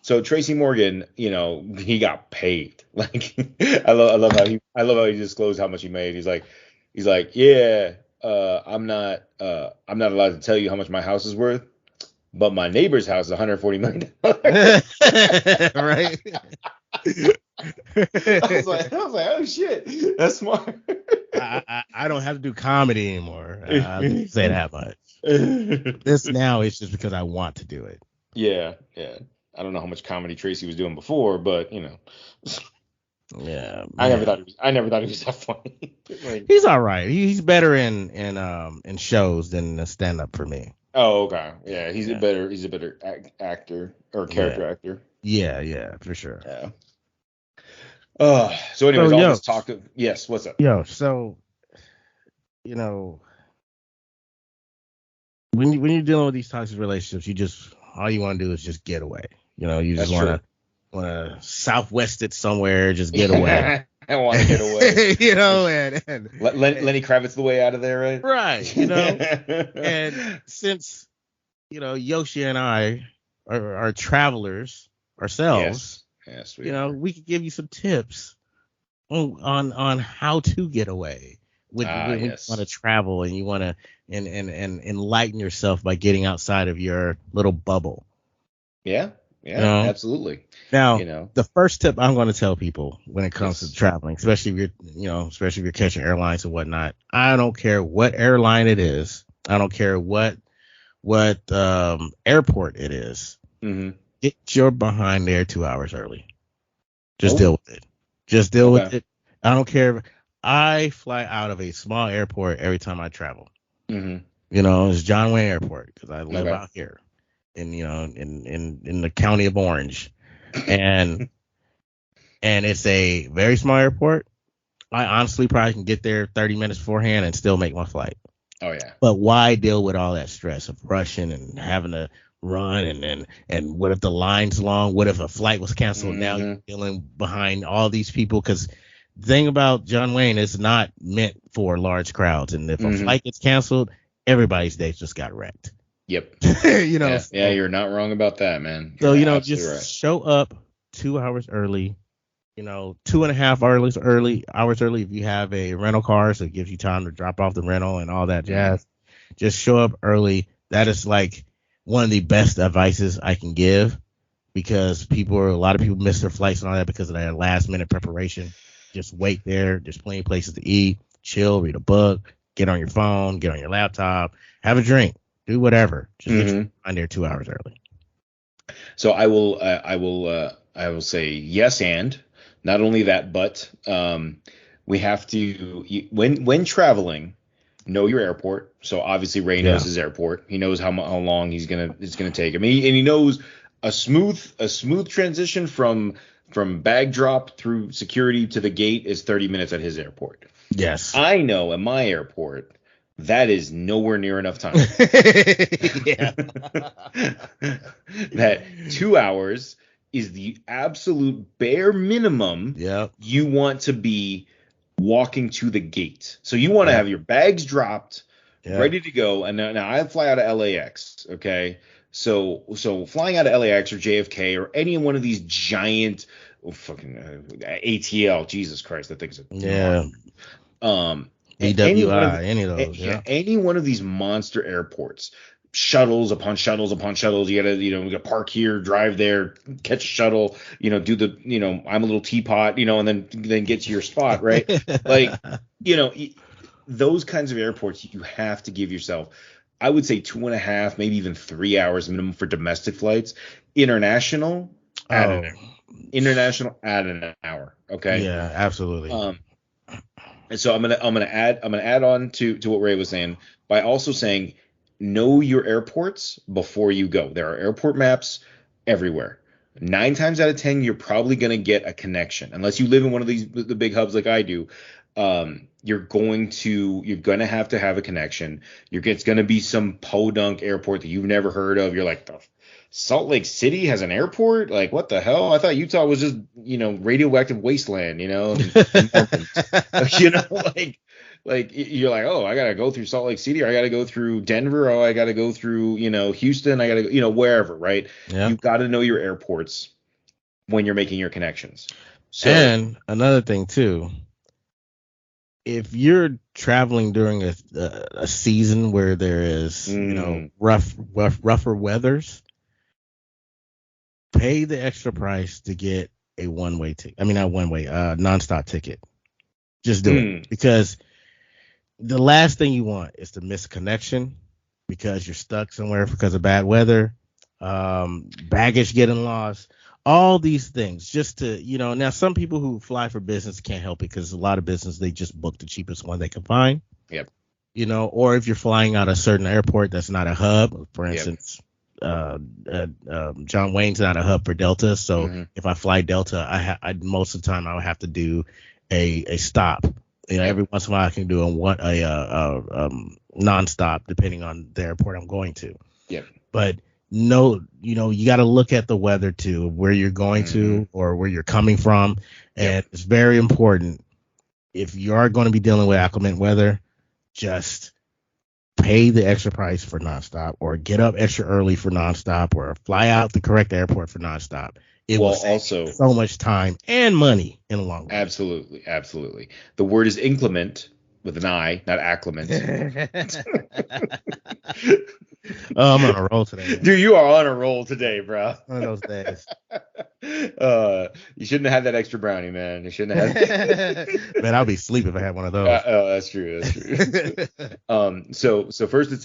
Speaker 2: So Tracy Morgan, he got paid. Like I love how he disclosed how much he made. He's like, yeah, I'm not allowed to tell you how much my house is worth, but my neighbor's house is $140 million.
Speaker 1: Right.
Speaker 2: I was like, oh shit, that's smart.
Speaker 1: I don't have to do comedy anymore. I'll just say that much. This now is just because I want to do it.
Speaker 2: Yeah. I don't know how much comedy Tracy was doing before, but you know.
Speaker 1: Yeah,
Speaker 2: I never thought he was that funny. Like,
Speaker 1: he's all right. He's better in shows than a stand up for me.
Speaker 2: oh, okay. Yeah, he's a better actor or character actor.
Speaker 1: Yeah, for sure.
Speaker 2: Yeah. So anyways, all this talk of yes, what's up?
Speaker 1: So you know, when you're dealing with these toxic relationships, you just all you want to do is just get away. You know, you just want to southwest it somewhere, just get away.
Speaker 2: I want to get away.
Speaker 1: You know, and
Speaker 2: Lenny Kravitz the way out of there, right?
Speaker 1: Right. You know, and since Yoshi and I are travelers ourselves,
Speaker 2: yes,
Speaker 1: we could give you some tips on how to get away when you want to travel and you want to and enlighten yourself by getting outside of your little bubble.
Speaker 2: Yeah, absolutely.
Speaker 1: Now, the first tip I'm going to tell people when it comes to traveling, especially if you're catching airlines and whatnot, I don't care what airline it is, I don't care what airport it is.
Speaker 2: Mm-hmm.
Speaker 1: Get your behind there 2 hours early. Just deal with it. Just deal with it. I don't care. I fly out of a small airport every time I travel.
Speaker 2: Mm-hmm.
Speaker 1: It's John Wayne Airport because I live out here in the county of Orange, and it's a very small airport. I honestly probably can get there 30 minutes beforehand and still make my flight.
Speaker 2: Oh yeah.
Speaker 1: But why deal with all that stress of rushing and having to run and what if the line's long? What if a flight was canceled?
Speaker 2: Mm-hmm.
Speaker 1: Now you're dealing behind all these people because the thing about John Wayne is not meant for large crowds, and if a flight gets canceled, everybody's day just got wrecked.
Speaker 2: Yep.
Speaker 1: So,
Speaker 2: you're not wrong about that, man.
Speaker 1: So just show up 2 hours early. 2.5 hours early if you have a rental car, so it gives you time to drop off the rental and all that jazz. Just show up early. That is like one of the best advices I can give because a lot of people miss their flights and all that because of their last minute preparation. Just wait there. There's plenty of places to eat, chill, read a book, get on your phone, get on your laptop, have a drink, do whatever. Just get on there 2 hours early.
Speaker 2: So I will say yes, and not only that, but we have to when traveling, know your airport. So obviously Ray knows his airport. He knows how long it's gonna take him. And he knows a smooth transition from bag drop through security to the gate is 30 minutes at his airport.
Speaker 1: Yes.
Speaker 2: I know at my airport that is nowhere near enough time. That 2 hours is the absolute bare minimum you want to be walking to the gate. So you want to have your bags dropped, ready to go. And now I fly out of LAX, okay? So flying out of LAX or JFK or any one of these giant ATL, Jesus Christ, that thing's
Speaker 1: BWI, any of those,
Speaker 2: any one of these monster airports, shuttles upon shuttles upon shuttles. You gotta park here, drive there, catch a shuttle, do the I'm a little teapot, and then get to your spot, right? Like, those kinds of airports, you have to give yourself, I would say 2.5, maybe even 3 hours minimum for domestic flights. International, add an hour. Okay.
Speaker 1: Yeah, absolutely.
Speaker 2: And so I'm gonna add on to what Ray was saying by also saying know your airports before you go. There are airport maps everywhere. 9 times out of 10, you're probably gonna get a connection unless you live in one of the big hubs like I do. You're gonna have to have a connection. It's gonna be some podunk airport that you've never heard of. You're like, Salt Lake City has an airport? Like, what the hell? I thought Utah was just, radioactive wasteland, like you're like, oh, I got to go through Salt Lake City, or I got to go through Denver, or I got to go through, Houston, I got to go, wherever, right? Yeah. You've got to know your airports when you're making your connections. So,
Speaker 1: and another thing too, if you're traveling during a season where there is, rougher weathers, pay the extra price to get a one-way ticket. I mean, not one-way, nonstop ticket. Just do it, because the last thing you want is to miss a connection because you're stuck somewhere because of bad weather, baggage getting lost, all these things. Just to, now some people who fly for business can't help it because a lot of business, they just book the cheapest one they can find.
Speaker 2: Yep.
Speaker 1: Or if you're flying out a certain airport that's not a hub, for instance, John Wayne's not a hub for Delta. So if I fly Delta, I most of the time I would have to do a stop. Every once in a while I can do a nonstop depending on the airport I'm going to.
Speaker 2: Yep.
Speaker 1: But no, you got to look at the weather too, where you're going to or where you're coming from. And it's very important, if you are going to be dealing with inclement weather, just pay the extra price for nonstop, or get up extra early for nonstop, or fly out the correct airport for nonstop. It will save so much time and money in the long run.
Speaker 2: Absolutely. Absolutely. The word is inclement with an I, not acclimate.
Speaker 1: Oh, I'm on a roll today, man.
Speaker 2: Dude, you are on a roll today, bro.
Speaker 1: One of those days.
Speaker 2: You shouldn't have had that extra brownie, man. You shouldn't have had.
Speaker 1: Man, I'll be asleep if I had one of those.
Speaker 2: That's true. That's true. So first it's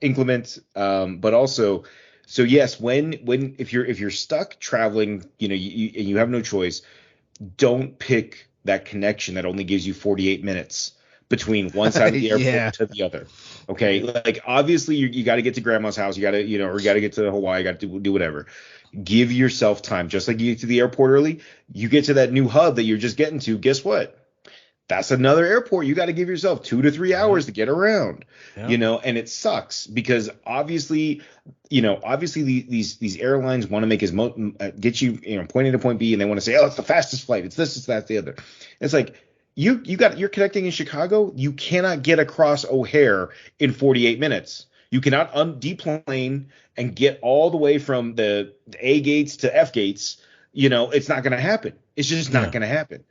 Speaker 2: inclement, but also, so yes, when if you're stuck traveling, you have no choice, don't pick that connection that only gives you 48 minutes between one side of the airport to the other. Okay, like obviously you got to get to grandma's house, you got to or you got to get to Hawaii, you got to do whatever. Give yourself time, just like you get to the airport early. You get to that new hub that you're just getting to. Guess what? That's another airport. You got to give yourself 2 to 3 hours to get around. And it sucks because obviously these airlines want to make get you point A to point B, and they want to say, oh, it's the fastest flight. It's this, it's that, the other. It's like you're connecting in Chicago. You cannot get across O'Hare in 48 minutes. You cannot deplane and get all the way from the A gates to F gates. It's not going to happen. It's just not going to happen.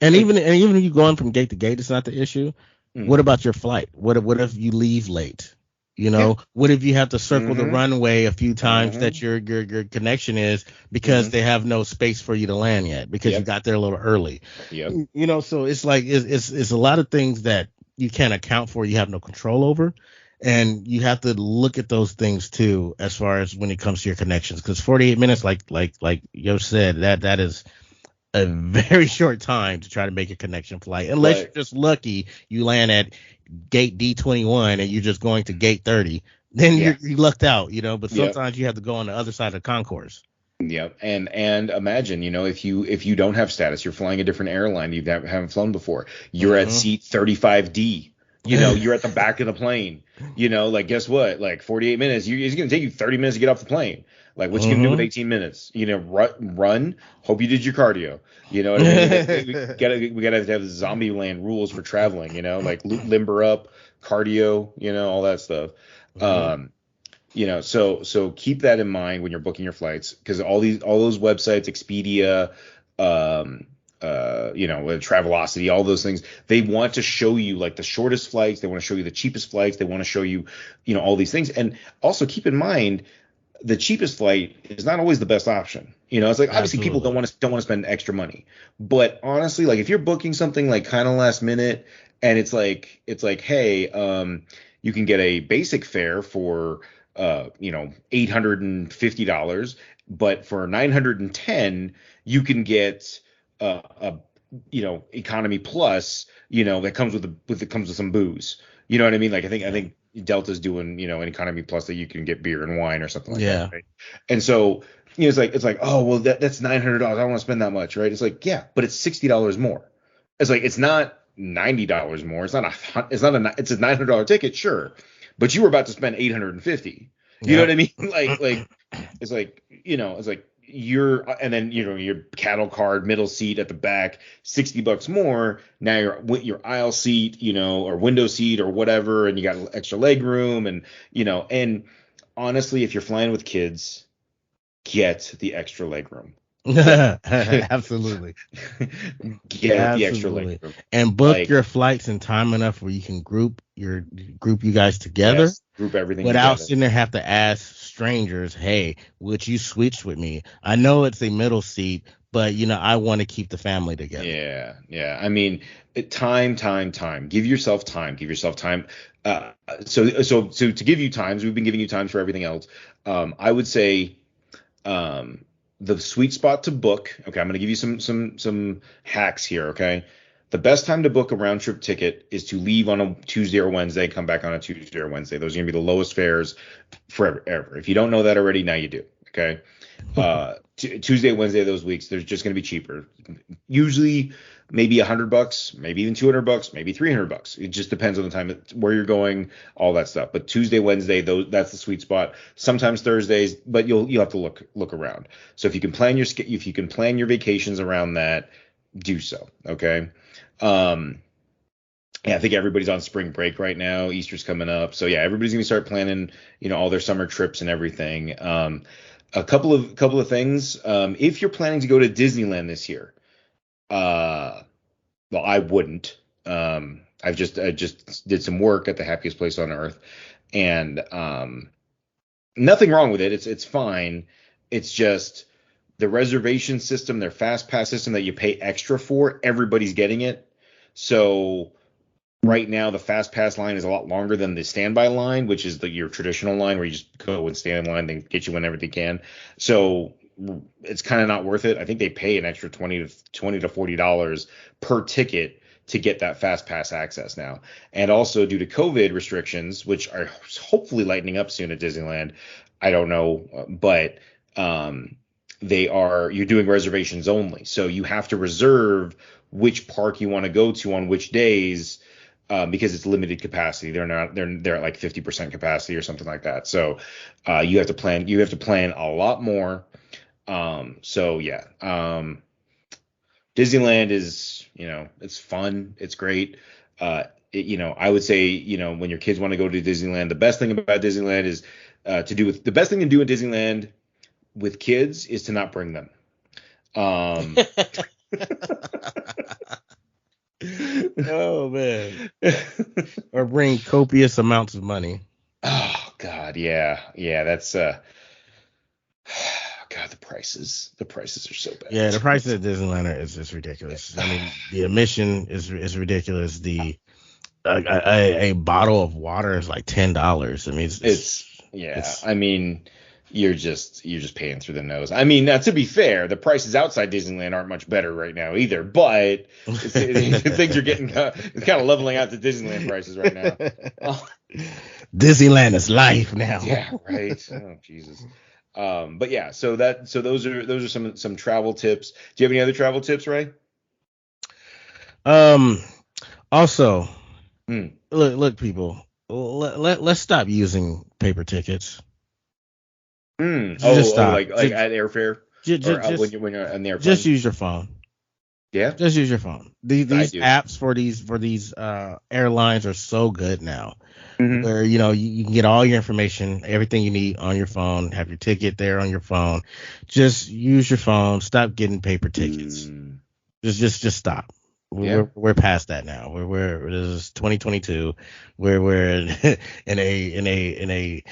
Speaker 1: And even if you're going from gate to gate, it's not the issue. What about your flight? What if you leave late? What if you have to circle the runway a few times that your connection is because they have no space for you to land yet because you got there a little early. So it's like it's a lot of things that you can't account for. You have no control over. And you have to look at those things too, as far as when it comes to your connections, because 48 minutes, like Yoshi said, that is a very short time to try to make a connection flight, unless you're just lucky you land at gate D21 and you're just going to gate 30. Then you lucked out, But sometimes you have to go on the other side of the concourse.
Speaker 2: Yeah, and imagine, if you don't have status, you're flying a different airline you haven't flown before. You're at seat 35D. You're at the back of the plane. Guess what? Like 48 minutes, it's going to take you 30 minutes to get off the plane. Like, what you going to do with 18 minutes? Run. Hope you did your cardio. You know what I mean? We gotta have zombie land rules for traveling. Like limber up, cardio. All that stuff. So keep that in mind when you're booking your flights, because all those websites, Expedia, Travelocity, all those things, they want to show you like the shortest flights, they want to show you the cheapest flights, they want to show you, all these things. And also keep in mind, the cheapest flight is not always the best option. It's like, obviously people don't want to spend extra money, but honestly, like if you're booking something like kind of last minute, and it's like, hey, you can get a basic fare for $850, but for $910 you can get economy plus, that comes with some booze. You know what I mean? Like I think Delta's doing, an economy plus that you can get beer and wine or something like that. Right? And so, it's like, oh, well, that's $900. I don't want to spend that much. Right. It's like, yeah, but it's $60 more. It's like, it's not $90 more. It's a $900 ticket. Sure. But you were about to spend $850. You know what I mean? Like, it's like, it's like, and then your cattle card middle seat at the back, $60 more. Now your aisle seat, or window seat or whatever, and you got extra leg room, and and honestly, if you're flying with kids, get the extra leg room.
Speaker 1: Absolutely.
Speaker 2: Get the extra leg
Speaker 1: Absolutely.
Speaker 2: room.
Speaker 1: And book
Speaker 2: Like,
Speaker 1: your flights in time enough where you can group you guys together
Speaker 2: yes, group everything
Speaker 1: without
Speaker 2: together.
Speaker 1: sitting there have to ask strangers, hey, would you switch with me? I know it's a middle seat, but I want to keep the family together.
Speaker 2: Yeah, yeah. I mean, time. Give yourself time. Give yourself time. So to give you times, we've been giving you times for everything else. I would say, um, the sweet spot to book. Okay, I'm gonna give you some hacks here. Okay, the best time to book a round trip ticket is to leave on a Tuesday or Wednesday, come back on a Tuesday or Wednesday. Those are gonna be the lowest fares forever, ever. If you don't know that already, now you do. Okay. Tuesday, Wednesday, those weeks, they're just going to be cheaper. Usually, maybe $100, maybe even $200, maybe $300. It just depends on the time, where you're going, all that stuff. But Tuesday, Wednesday, that's the sweet spot. Sometimes Thursdays, but you'll have to look around. So if you can plan your vacations around that, do so. Okay. Um, yeah, I think everybody's on spring break right now. Easter's coming up, so yeah, everybody's gonna start planning, all their summer trips and everything. A couple of things. If you're planning to go to Disneyland this year, uh, well, I wouldn't. I just did some work at the happiest place on earth, and nothing wrong with it. It's fine. It's just the reservation system, their fast pass system that you pay extra for. Everybody's getting it, so right now the fast pass line is a lot longer than the standby line, which is your traditional line where you just go and stand in line, they get you whenever they can. So it's kind of not worth it. I think they pay an extra 20 to $40 per ticket to get that fast pass access now. And also, due to COVID restrictions, which are hopefully lightening up soon at Disneyland, I don't know, but you're doing reservations only. So you have to reserve which park you want to go to on which days, because it's limited capacity. They're at like 50% capacity or something like that. So you have to plan a lot more. So yeah. Disneyland is, it's fun, it's great. I would say, when your kids want to go to Disneyland, the best thing about Disneyland is, the best thing to do in Disneyland with kids is to not bring them. Um,
Speaker 1: Oh man. Or bring copious amounts of money.
Speaker 2: Oh God, yeah, that's God, the prices are so bad.
Speaker 1: Yeah, the prices at Disneyland is just ridiculous. I mean, the admission is ridiculous. A bottle of water is like $10. I mean,
Speaker 2: I mean, you're just paying through the nose. I mean, now, to be fair, the prices outside Disneyland aren't much better right now either. But things are getting it's kind of leveling out to Disneyland prices right now.
Speaker 1: Disneyland is life now.
Speaker 2: Yeah, right. Oh Jesus. But yeah, so those are some travel tips. Do you have any other travel tips, Ray?
Speaker 1: Also, look, people, let's stop using paper tickets.
Speaker 2: Just stop. Like at airfare, when you're on the airplane.
Speaker 1: Just use your phone.
Speaker 2: Yeah.
Speaker 1: Just use your phone. These apps for these airlines are so good now. Mm-hmm. Where you can get all your information, everything you need on your phone, have your ticket there on your phone. Just use your phone. Stop getting paper tickets. Just stop. We're past that now. This is 2022. We're in a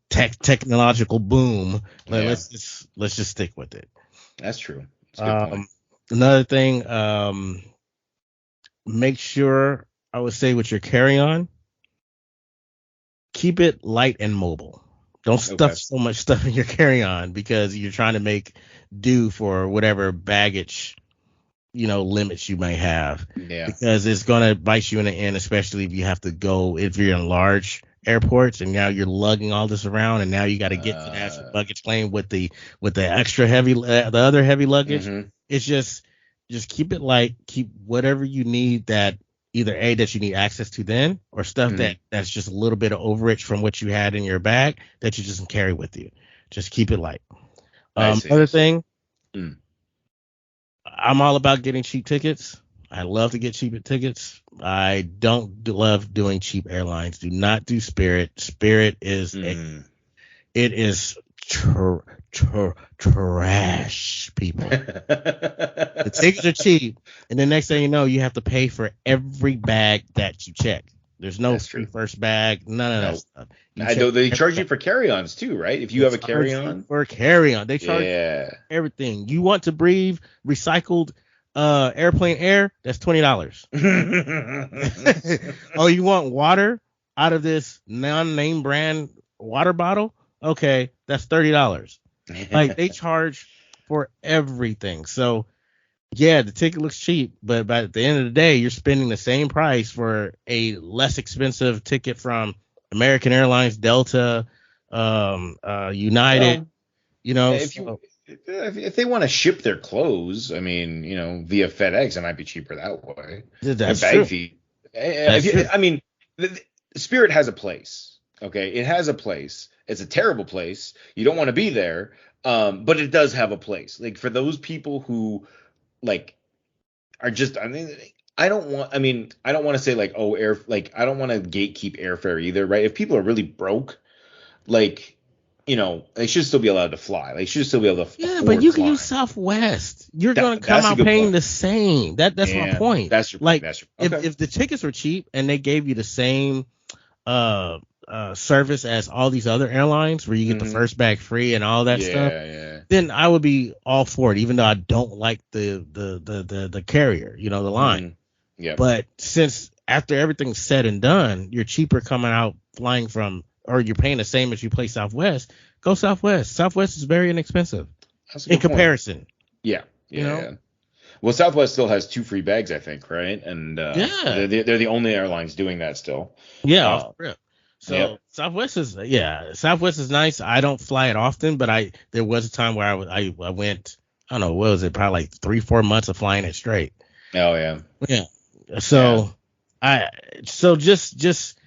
Speaker 1: technological boom. Let's just stick with it.
Speaker 2: That's true. That's a good point.
Speaker 1: Another thing, make sure, I would say, with your carry-on, keep it light and mobile. Don't stuff so much stuff in your carry-on, because you're trying to make do for whatever baggage, limits you may have. Yeah. Because it's going to bite you in the end, especially if you're in large airports and now you're lugging all this around, and now you got to get to the actual luggage claim with the extra heavy, the other heavy luggage. Mm-hmm. It's just keep it light, keep whatever you need that either that you need access to then, or stuff that's just a little bit of overage from what you had in your bag that you just carry with you. Just keep it light. Other thing, I'm all about getting cheap tickets. I love to get cheap tickets. I don't love doing cheap airlines. Do not do Spirit. Spirit is trash, people. The tickets are cheap, and the next thing you know, you have to pay for every bag that you check. There's no free first bag, none of that stuff.
Speaker 2: I know they charge you for carry-ons too, right? If you have a carry-on.
Speaker 1: For carry-on, they charge you everything. You want to breathe recycled airplane air? That's $20. Oh, you want water out of this non-name brand water bottle? Okay, that's $30. Like, they charge for everything. So yeah, the ticket looks cheap, but at the end of the day, you're spending the same price for a less expensive ticket from American Airlines, Delta, United.
Speaker 2: If they want to ship their clothes, I mean, via FedEx, it might be cheaper that way.
Speaker 1: That's true. Fee.
Speaker 2: I mean, Spirit has a place. Okay, it has a place. It's a terrible place. You don't want to be there, but it does have a place. Like, for those people who are just, I don't want to say I don't want to gatekeep airfare either, right? If people are really broke, they should still be allowed to fly. They should still be able to.
Speaker 1: Yeah, but you can use Southwest. You're going to come out paying the same. That's my point.
Speaker 2: That's your point.
Speaker 1: If the tickets were cheap and they gave you the same service as all these other airlines where you get the first bag free and all that stuff, then I would be all for it, even though I don't like the carrier, the line.
Speaker 2: Yeah.
Speaker 1: But since after everything's said and done, you're cheaper coming out flying from, or you're paying the same as you pay Southwest, go Southwest. Southwest is very inexpensive in comparison.
Speaker 2: Yeah. Well, Southwest still has 2 free bags, I think, right? And they're the only airlines doing that still.
Speaker 1: Yeah, off the rip. So Southwest is nice. I don't fly it often, but there was a time where I went, I don't know, what was it, probably like 3-4 months of flying it straight.
Speaker 2: Oh yeah.
Speaker 1: Yeah. So just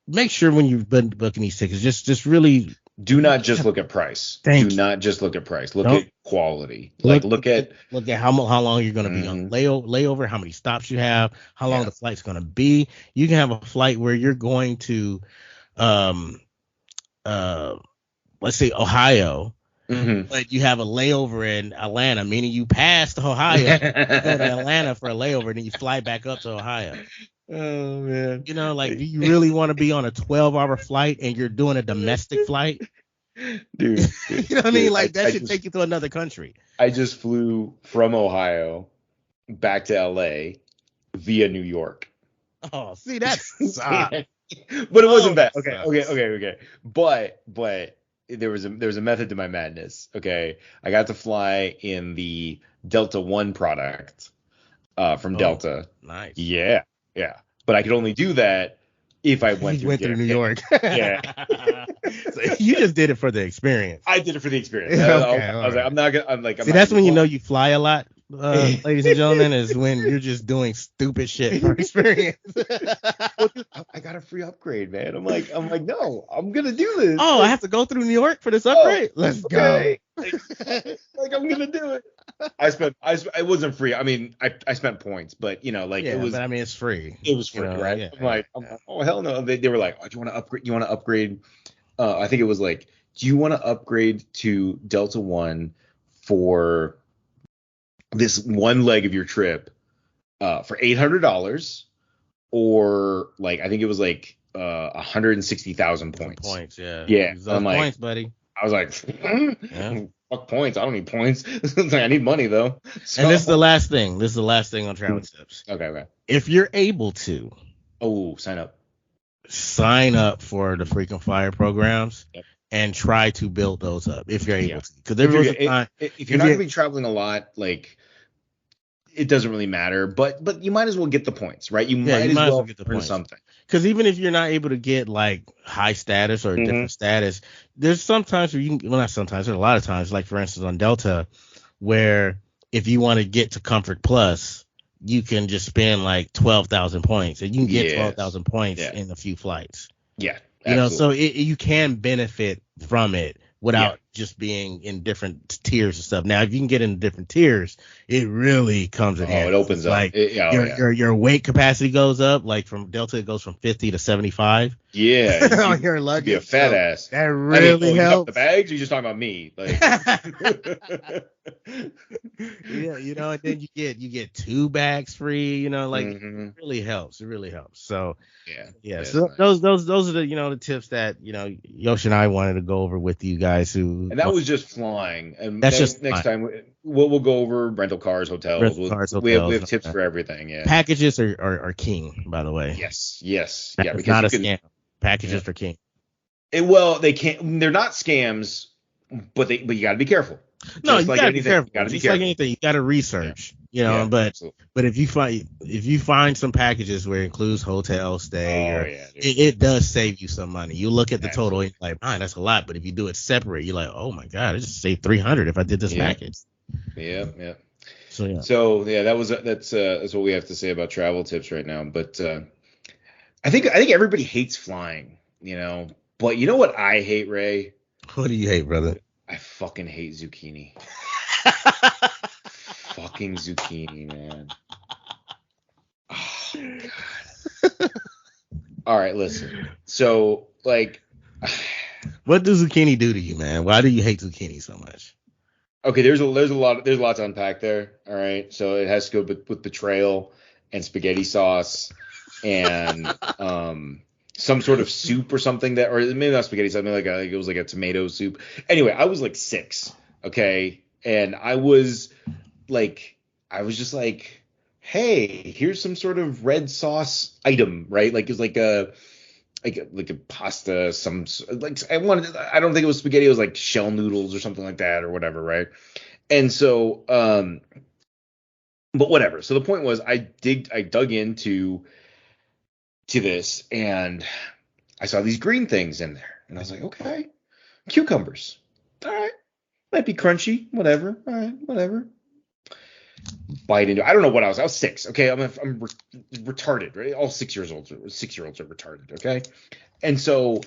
Speaker 1: make sure when you've been booking these tickets, just really
Speaker 2: do not just look at price. Do not just look at price. Look at quality. Look at
Speaker 1: how long you're going to be on layover, how many stops you have, how long the flight's going to be. You can have a flight where you're going to let's say Ohio, but you have a layover in Atlanta, meaning you passed Ohio, you go to Atlanta for a layover, then you fly back up to Ohio.
Speaker 2: Oh man.
Speaker 1: Do you really want to be on a 12-hour flight and you're doing a domestic flight?
Speaker 2: Dude,
Speaker 1: you know what I mean? That should take you to another country.
Speaker 2: I just flew from Ohio back to LA via New York.
Speaker 1: Oh, see, that's
Speaker 2: but it wasn't bad. Okay. But there was a method to my madness. Okay, I got to fly in the Delta One product from Delta.
Speaker 1: Nice.
Speaker 2: Yeah. But I could only do that if I went through
Speaker 1: New York.
Speaker 2: Yeah.
Speaker 1: So you just did it for the experience.
Speaker 2: I did it for the experience.
Speaker 1: Okay,
Speaker 2: I was like, I'm not gonna.
Speaker 1: See, that's when you know you fly a lot, ladies and gentlemen, is when you're just doing stupid shit for experience.
Speaker 2: I got a free upgrade, man. I'm like, no, I'm gonna do this.
Speaker 1: Oh, I have to go through New York for this upgrade. Let's go.
Speaker 2: I'm gonna do it. It wasn't free. I mean, I spent points, but it was.
Speaker 1: But I mean, it's free.
Speaker 2: It was free, right? Yeah, I'm like, oh hell no. They were like, oh, do you want to upgrade? You want to upgrade? I think it was like, do you want to upgrade to Delta One for this one leg of your trip for $800, or I think it was 160,000 points. Yeah.
Speaker 1: I'm like, points, buddy.
Speaker 2: I was like, fuck points. I don't need points. I need money though. So,
Speaker 1: and this is the last thing. On travel tips.
Speaker 2: Okay.
Speaker 1: If you're able to, sign up for the frequent flyer programs. Yep. And try to build those up if you're able to. Because there was a time.
Speaker 2: If you're not going to be traveling a lot, it doesn't really matter. But you might as well get the points, right? You might as well get the points. Something.
Speaker 1: Because even if you're not able to get high status or different status, there's sometimes where not sometimes, there's a lot of times, for instance on Delta, where if you want to get to Comfort Plus, you can just spend 12,000 points, and you can get 12,000 points in a few flights.
Speaker 2: Yeah.
Speaker 1: Absolutely. So you can benefit from it without just being in different tiers and stuff. Now, if you can get in different tiers, it really comes in handy.
Speaker 2: It opens up.
Speaker 1: Like your weight capacity goes up. Like from Delta, it goes from 50 to 75.
Speaker 2: Yeah,
Speaker 1: on your luggage.
Speaker 2: Be a fat ass.
Speaker 1: That really helps.
Speaker 2: You the bags? Or you just talking about me? Like,
Speaker 1: yeah, and then you get 2 bags free. Like it really helps. It really helps. So yeah. So nice. those are the the tips that Yoshi and I wanted to go over with you guys.
Speaker 2: And that was just flying. And
Speaker 1: that's just
Speaker 2: next time we'll go over rental cars, hotels. We have tips for everything. Yeah.
Speaker 1: Packages are king, by the way.
Speaker 2: Yes.
Speaker 1: Yeah, because not a scam. Packages for king.
Speaker 2: They can't. They're not scams, but you got to be careful.
Speaker 1: No, you got to be careful. Just like anything, you got to research. But if you find some packages where it includes hotel stay, it does save you some money. You look at the total, and you're like, man, that's a lot. But if you do it separate, you're like, oh my god, I just saved $300 if I did this package.
Speaker 2: Yeah. So that's what we have to say about travel tips right now. But I think everybody hates flying, But you know what I hate, Ray?
Speaker 1: What do you hate, brother?
Speaker 2: I fucking hate zucchini. Fucking zucchini, man. Oh, God. All right, listen. So,
Speaker 1: what does zucchini do to you, man? Why do you hate zucchini so much?
Speaker 2: Okay, there's a lot to unpack there. All right, so it has to go with betrayal and spaghetti sauce and some sort of soup or something or maybe not spaghetti, something it was like a tomato soup. Anyway, I was like 6, okay, and I was just like, hey, here's some sort of red sauce item, right? Like it's like a pasta, I don't think it was spaghetti, it was like shell noodles or something like that or whatever, right? And so but whatever. So the point was I dug into this and I saw these green things in there and I was like, okay, cucumbers. All right. Might be crunchy, whatever. All right, whatever. Bite into it. I don't know what I was 6. Okay. I'm retarded, right? All 6-year-olds are retarded. Okay. And so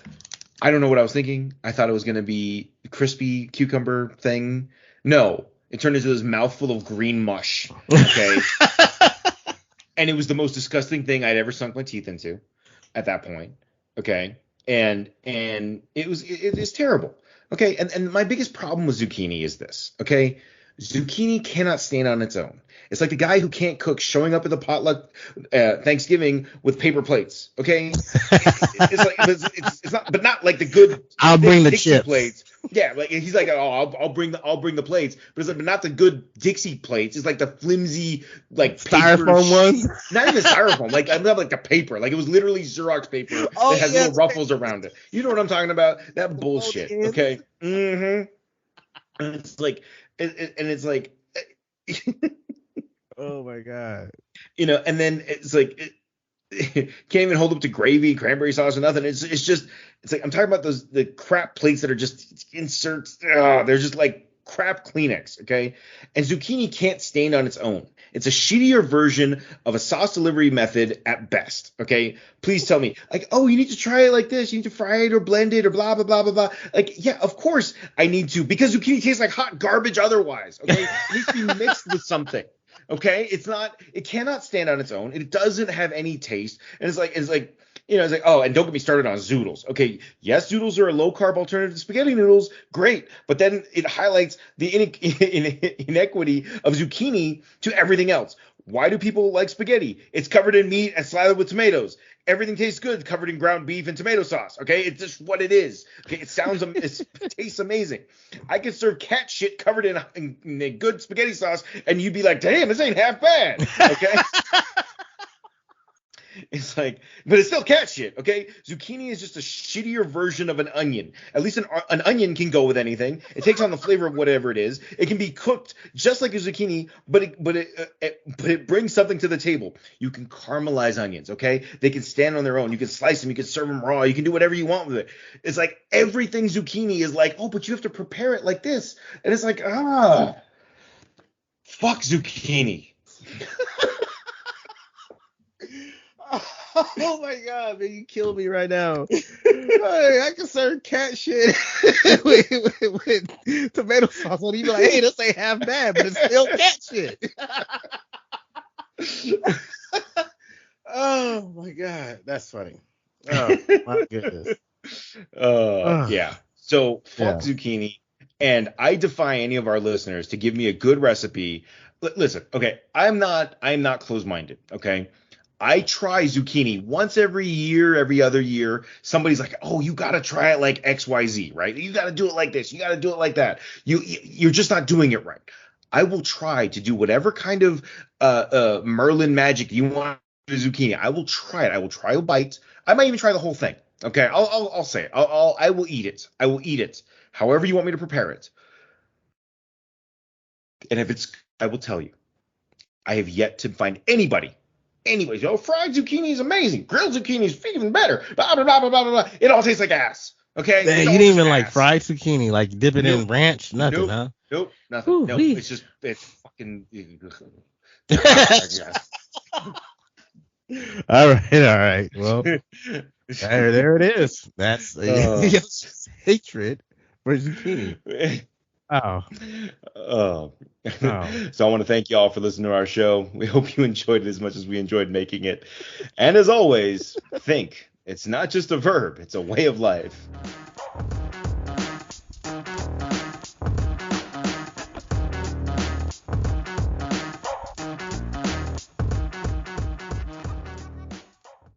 Speaker 2: I don't know what I was thinking. I thought it was going to be crispy cucumber thing. No, it turned into this mouthful of green mush. Okay. And it was the most disgusting thing I'd ever sunk my teeth into at that point. Okay. And it's terrible. Okay. And my biggest problem with zucchini is this. Okay. Zucchini cannot stand on its own. It's like the guy who can't cook showing up at the potluck Thanksgiving with paper plates. Okay. It's not, but not like the good.
Speaker 1: I'll bring the chips.
Speaker 2: Plates. Yeah, like he's like, oh, I'll bring the plates, but but not the good Dixie plates. It's like the flimsy, like
Speaker 1: styrofoam ones.
Speaker 2: Not even styrofoam. Like I love like the paper. Like it was literally Xerox paper that has little ruffles around it. You know what I'm talking about? That bullshit. Okay. Mm-hmm. And it's like,
Speaker 1: oh my god.
Speaker 2: And then it's like. Can't even hold up to gravy, cranberry sauce, or nothing. It's like I'm talking about the crap plates that are just inserts. They're just like crap Kleenex, okay? And zucchini can't stand on its own. It's a shittier version of a sauce delivery method at best, okay? Please tell me, like, oh, you need to try it like this. You need to fry it or blend it or blah, blah, blah, blah, blah. Like, yeah, of course I need to, because zucchini tastes like hot garbage otherwise, okay? It needs to be mixed with something. Okay, it cannot stand on its own. It doesn't have any taste. And it's like, oh, and don't get me started on zoodles. Okay, yes, zoodles are a low carb alternative to spaghetti noodles. Great. But then it highlights the inequity of zucchini to everything else. Why do people like spaghetti? It's covered in meat and slathered with tomatoes. Everything tastes good covered in ground beef and tomato sauce. Okay, it's just what it is. Okay, it tastes amazing. I could serve cat shit covered in a good spaghetti sauce, and you'd be like, damn, this ain't half bad. Okay. It's like, but it's still cat shit, okay? Zucchini is just a shittier version of an onion. At least an onion can go with anything. It takes on the flavor of whatever it is. It can be cooked just like a zucchini, but it brings something to the table. You can caramelize onions, okay? They can stand on their own. You can slice them. You can serve them raw. You can do whatever you want with it. It's like everything zucchini is like, oh, but you have to prepare it like this. And it's like, fuck zucchini.
Speaker 1: Oh my god, man, you kill me right now. Hey, I can serve cat shit with tomato sauce. And you be like, hey, this ain't half bad, but it's still cat shit. Oh my god, that's funny. Oh my goodness.
Speaker 2: Yeah. So fuck zucchini. And I defy any of our listeners to give me a good recipe. Listen, okay, I'm not closed-minded, okay? I try zucchini once every year, every other year. Somebody's like, "Oh, you got to try it like XYZ, right? You got to do it like this. You got to do it like that. You're just not doing it right." I will try to do whatever kind of Merlin magic you want with zucchini. I will try it. I will try a bite. I might even try the whole thing. Okay, I'll say it. I will eat it. I will eat it. However you want me to prepare it. And if it's, I will tell you, I have yet to find anybody. Anyways, fried zucchini is amazing. Grilled zucchini is even better. Blah, blah, blah, blah, blah, blah. It all tastes like ass. Okay?
Speaker 1: Man, you didn't even like fried zucchini, like dip it in ranch, nothing, huh?
Speaker 2: Nope, nothing.
Speaker 1: Ooh,
Speaker 2: no,
Speaker 1: wee.
Speaker 2: it's fucking.
Speaker 1: All right. Well, there it is. That's hatred for zucchini. Oh.
Speaker 2: So I want to thank you all for listening to our show. We hope you enjoyed it as much as we enjoyed making it. And as always, think it's not just a verb, it's a way of life.